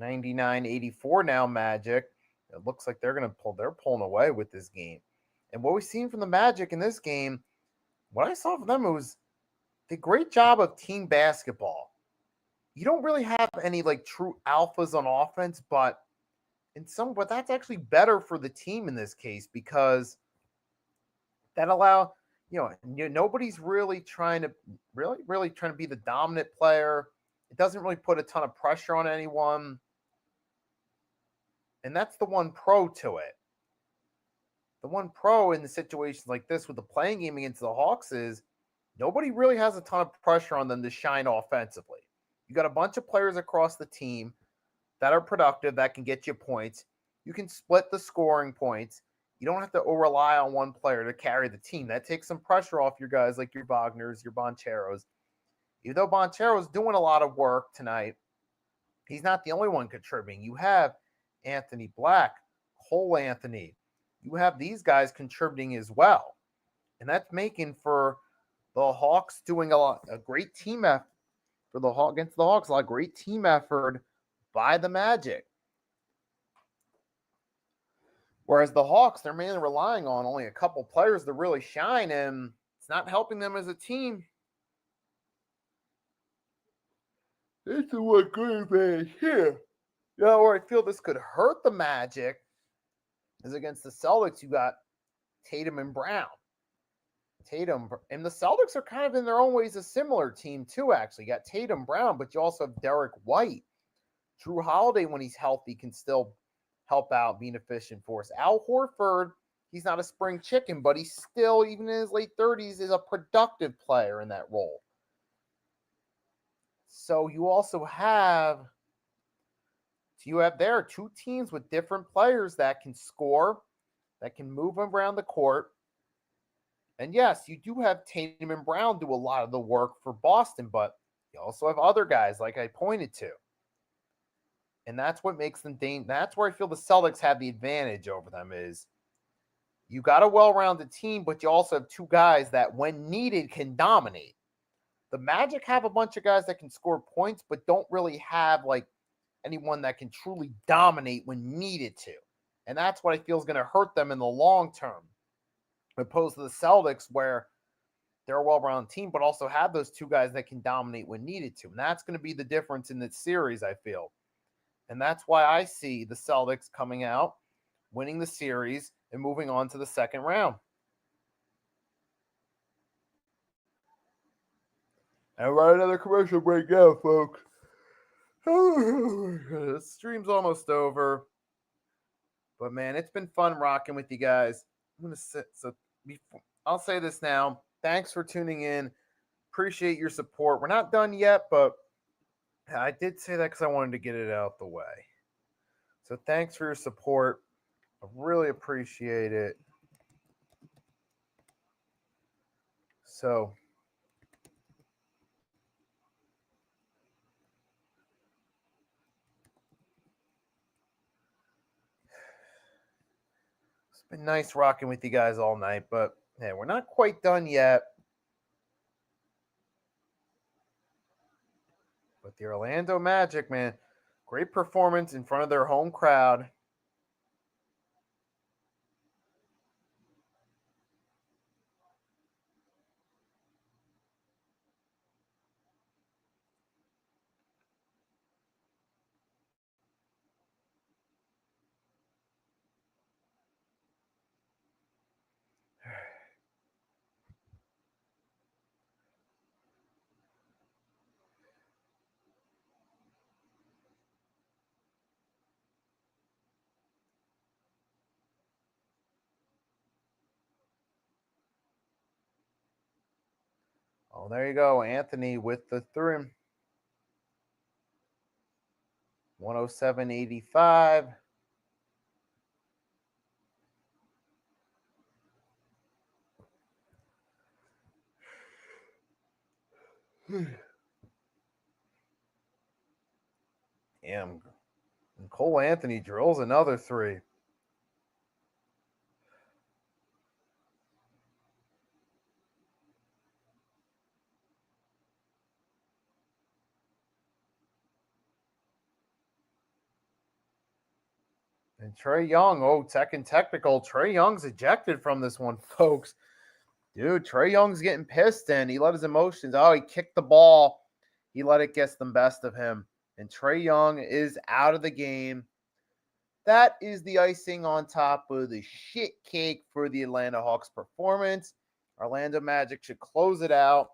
99-84 now, Magic. It looks like they're pulling away with this game. And what we've seen from the Magic in this game, what I saw from them was the great job of team basketball. You don't really have any like true alphas on offense, but that's actually better for the team in this case because that nobody's really trying to be the dominant player. It doesn't really put a ton of pressure on anyone. And that's the one pro to it. The one pro in the situations like this with the playing game against the Hawks is nobody really has a ton of pressure on them to shine offensively. You got a bunch of players across the team that are productive, that can get you points. You can split the scoring points. You don't have to rely on one player to carry the team. That takes some pressure off your guys like your Wagners, your Bancheros. Even though Banchero's doing a lot of work tonight, he's not the only one contributing. You have Anthony Black, Cole Anthony. You have these guys contributing as well. And that's making for the Hawks doing a great team effort for the Hawks against the Hawks, a lot of great team effort by the Magic. Whereas the Hawks, they're mainly relying on only a couple players to really shine, and it's not helping them as a team. This is what good advantage here. Where I feel this could hurt the Magic is against the Celtics. You got Tatum and Brown. Tatum and the Celtics are kind of in their own ways a similar team too, actually. You got Tatum, Brown, but you also have Derek White. Drew Holiday, when he's healthy, can still help out, be an efficient force. Al Horford, he's not a spring chicken, but he's still, even in his late 30s, is a productive player in that role. So you also have there two teams with different players that can score, that can move around the court. And yes, you do have Tatum and Brown do a lot of the work for Boston, but you also have other guys like I pointed to. And that's what makes them that's where I feel the Celtics have the advantage over them is you got a well-rounded team, but you also have two guys that when needed can dominate. The Magic have a bunch of guys that can score points, but don't really have like anyone that can truly dominate when needed to. And that's what I feel is going to hurt them in the long term. Opposed to the Celtics, where they're a well-rounded team, but also have those two guys that can dominate when needed to. And that's going to be the difference in this series, I feel. And that's why I see the Celtics coming out, winning the series, and moving on to the second round. And right another commercial break now, folks. The stream's almost over. But man, it's been fun rocking with you guys. I'll say this now. Thanks for tuning in. Appreciate your support. We're not done yet, but I did say that because I wanted to get it out the way. So thanks for your support. I really appreciate it. So it's been nice rocking with you guys all night, but hey, we're not quite done yet. But the Orlando Magic, man, great performance in front of their home crowd. Oh, there you go. Anthony with the three. 107.85. Damn. And Cole Anthony drills another three. And Trae Young, second technical. Trae Young's ejected from this one, folks. Dude, Trae Young's getting pissed and he let his emotions. Oh, he kicked the ball. He let it get the best of him. And Trae Young is out of the game. That is the icing on top of the shit cake for the Atlanta Hawks performance. Orlando Magic should close it out.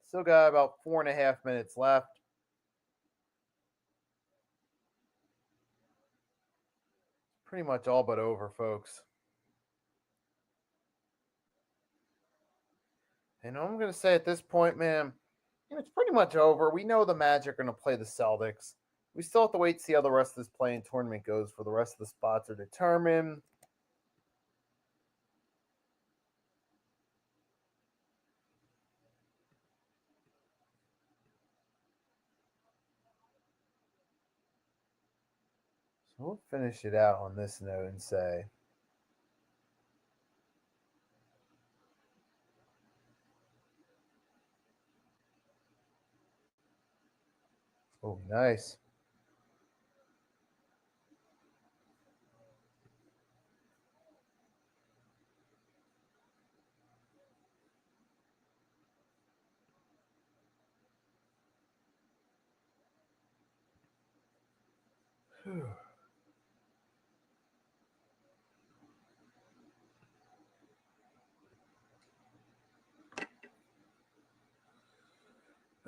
Still got about 4.5 minutes left. Pretty much all but over, folks. And I'm going to say at this point, man, it's pretty much over. We know the Magic are going to play the Celtics. We still have to wait to see how the rest of this playing tournament goes for the rest of the spots are determined. So we'll finish it out on this note and say, oh, nice.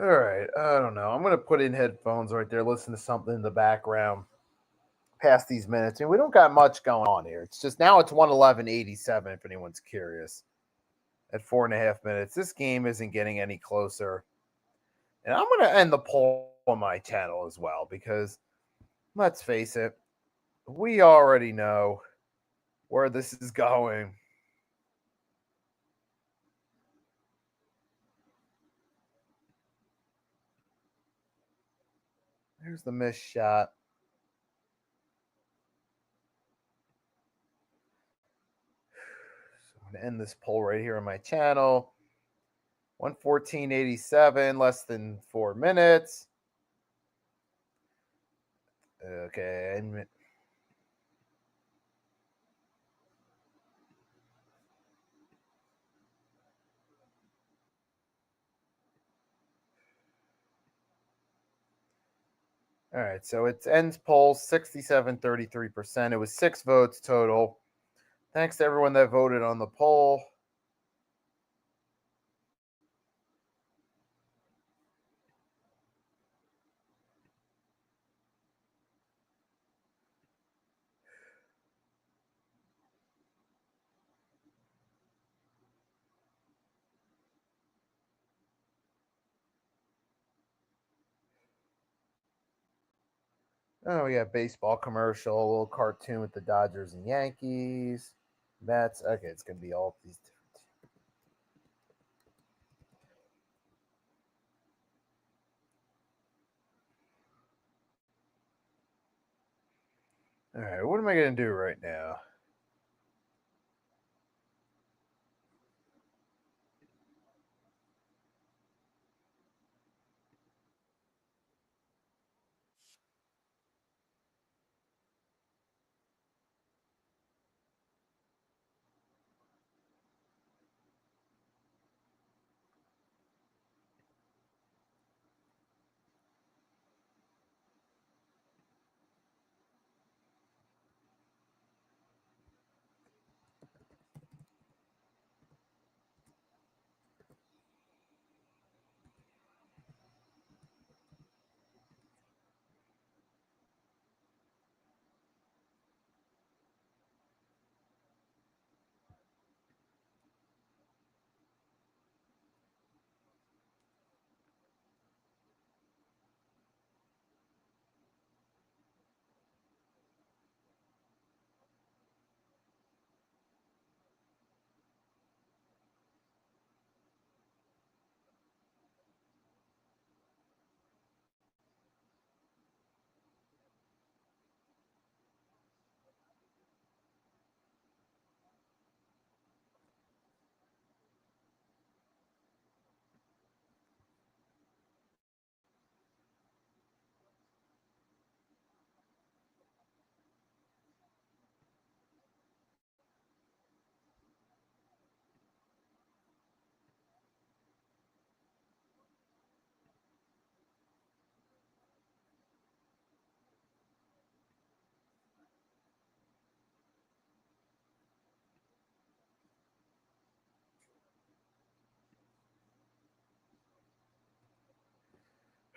All right. I don't know. I'm going to put in headphones right there, listen to something in the background past these minutes. And we don't got much going on here. It's just now it's 111.87 if anyone's curious. At 4.5 minutes. This game isn't getting any closer. And I'm going to end the poll on my channel as well because let's face it, we already know where this is going. There's the missed shot. So I'm going to end this poll right here on my channel. 114.87, less than 4 minutes. Okay. All right. So it ends poll 67.33%. It was 6 votes total. Thanks to everyone that voted on the poll. Oh, yeah, baseball commercial, a little cartoon with the Dodgers and Yankees. Mets. Okay, it's gonna be all these different. All right, what am I gonna do right now?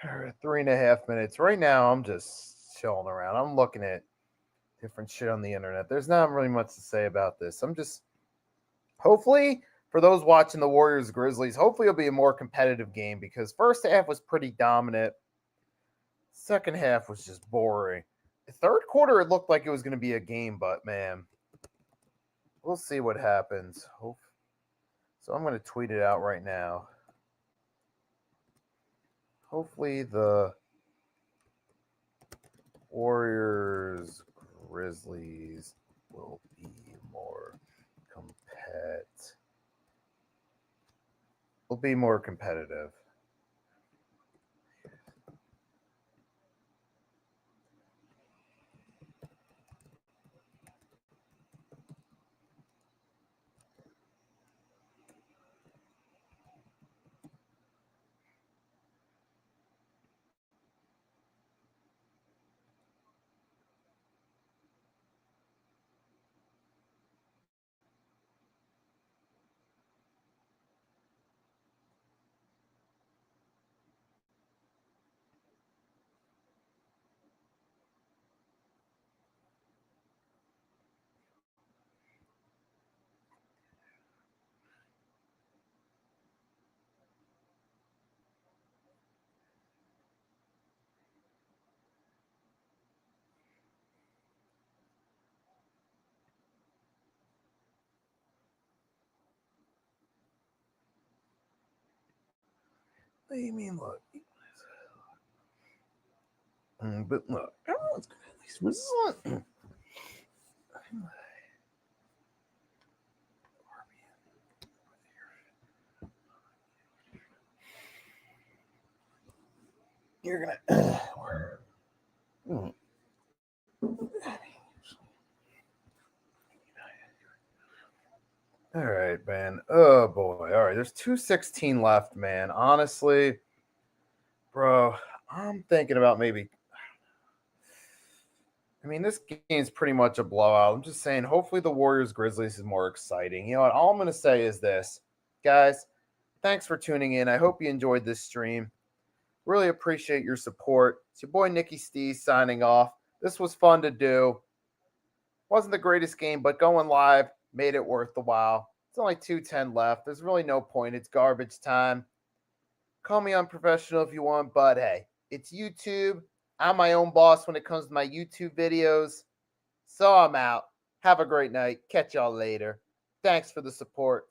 All right, 3.5 minutes. Right now, I'm just chilling around. I'm looking at different shit on the internet. There's not really much to say about this. I'm just hopefully for those watching the Warriors Grizzlies, hopefully it'll be a more competitive game because first half was pretty dominant. Second half was just boring. The third quarter, it looked like it was going to be a game, but man, we'll see what happens. So I'm going to tweet it out right now. Hopefully the Warriors Grizzlies will be more competitive. What do you mean, look? But look, everyone's going to at least resort. You're gonna. All right, man. Oh boy. All right. There's 2:16 left, man. Honestly, bro, I'm thinking about maybe. I mean, this game's pretty much a blowout. I'm just saying, hopefully, the Warriors Grizzlies is more exciting. You know what? All I'm going to say is this, guys, thanks for tuning in. I hope you enjoyed this stream. Really appreciate your support. It's your boy, Nicky Stees, signing off. This was fun to do. Wasn't the greatest game, but going live made it worth the while. It's only 2:10 left. There's really no point. It's garbage time. Call me unprofessional if you want, but hey, it's YouTube. I'm my own boss when it comes to my YouTube videos. So I'm out. Have a great night. Catch y'all later. Thanks for the support.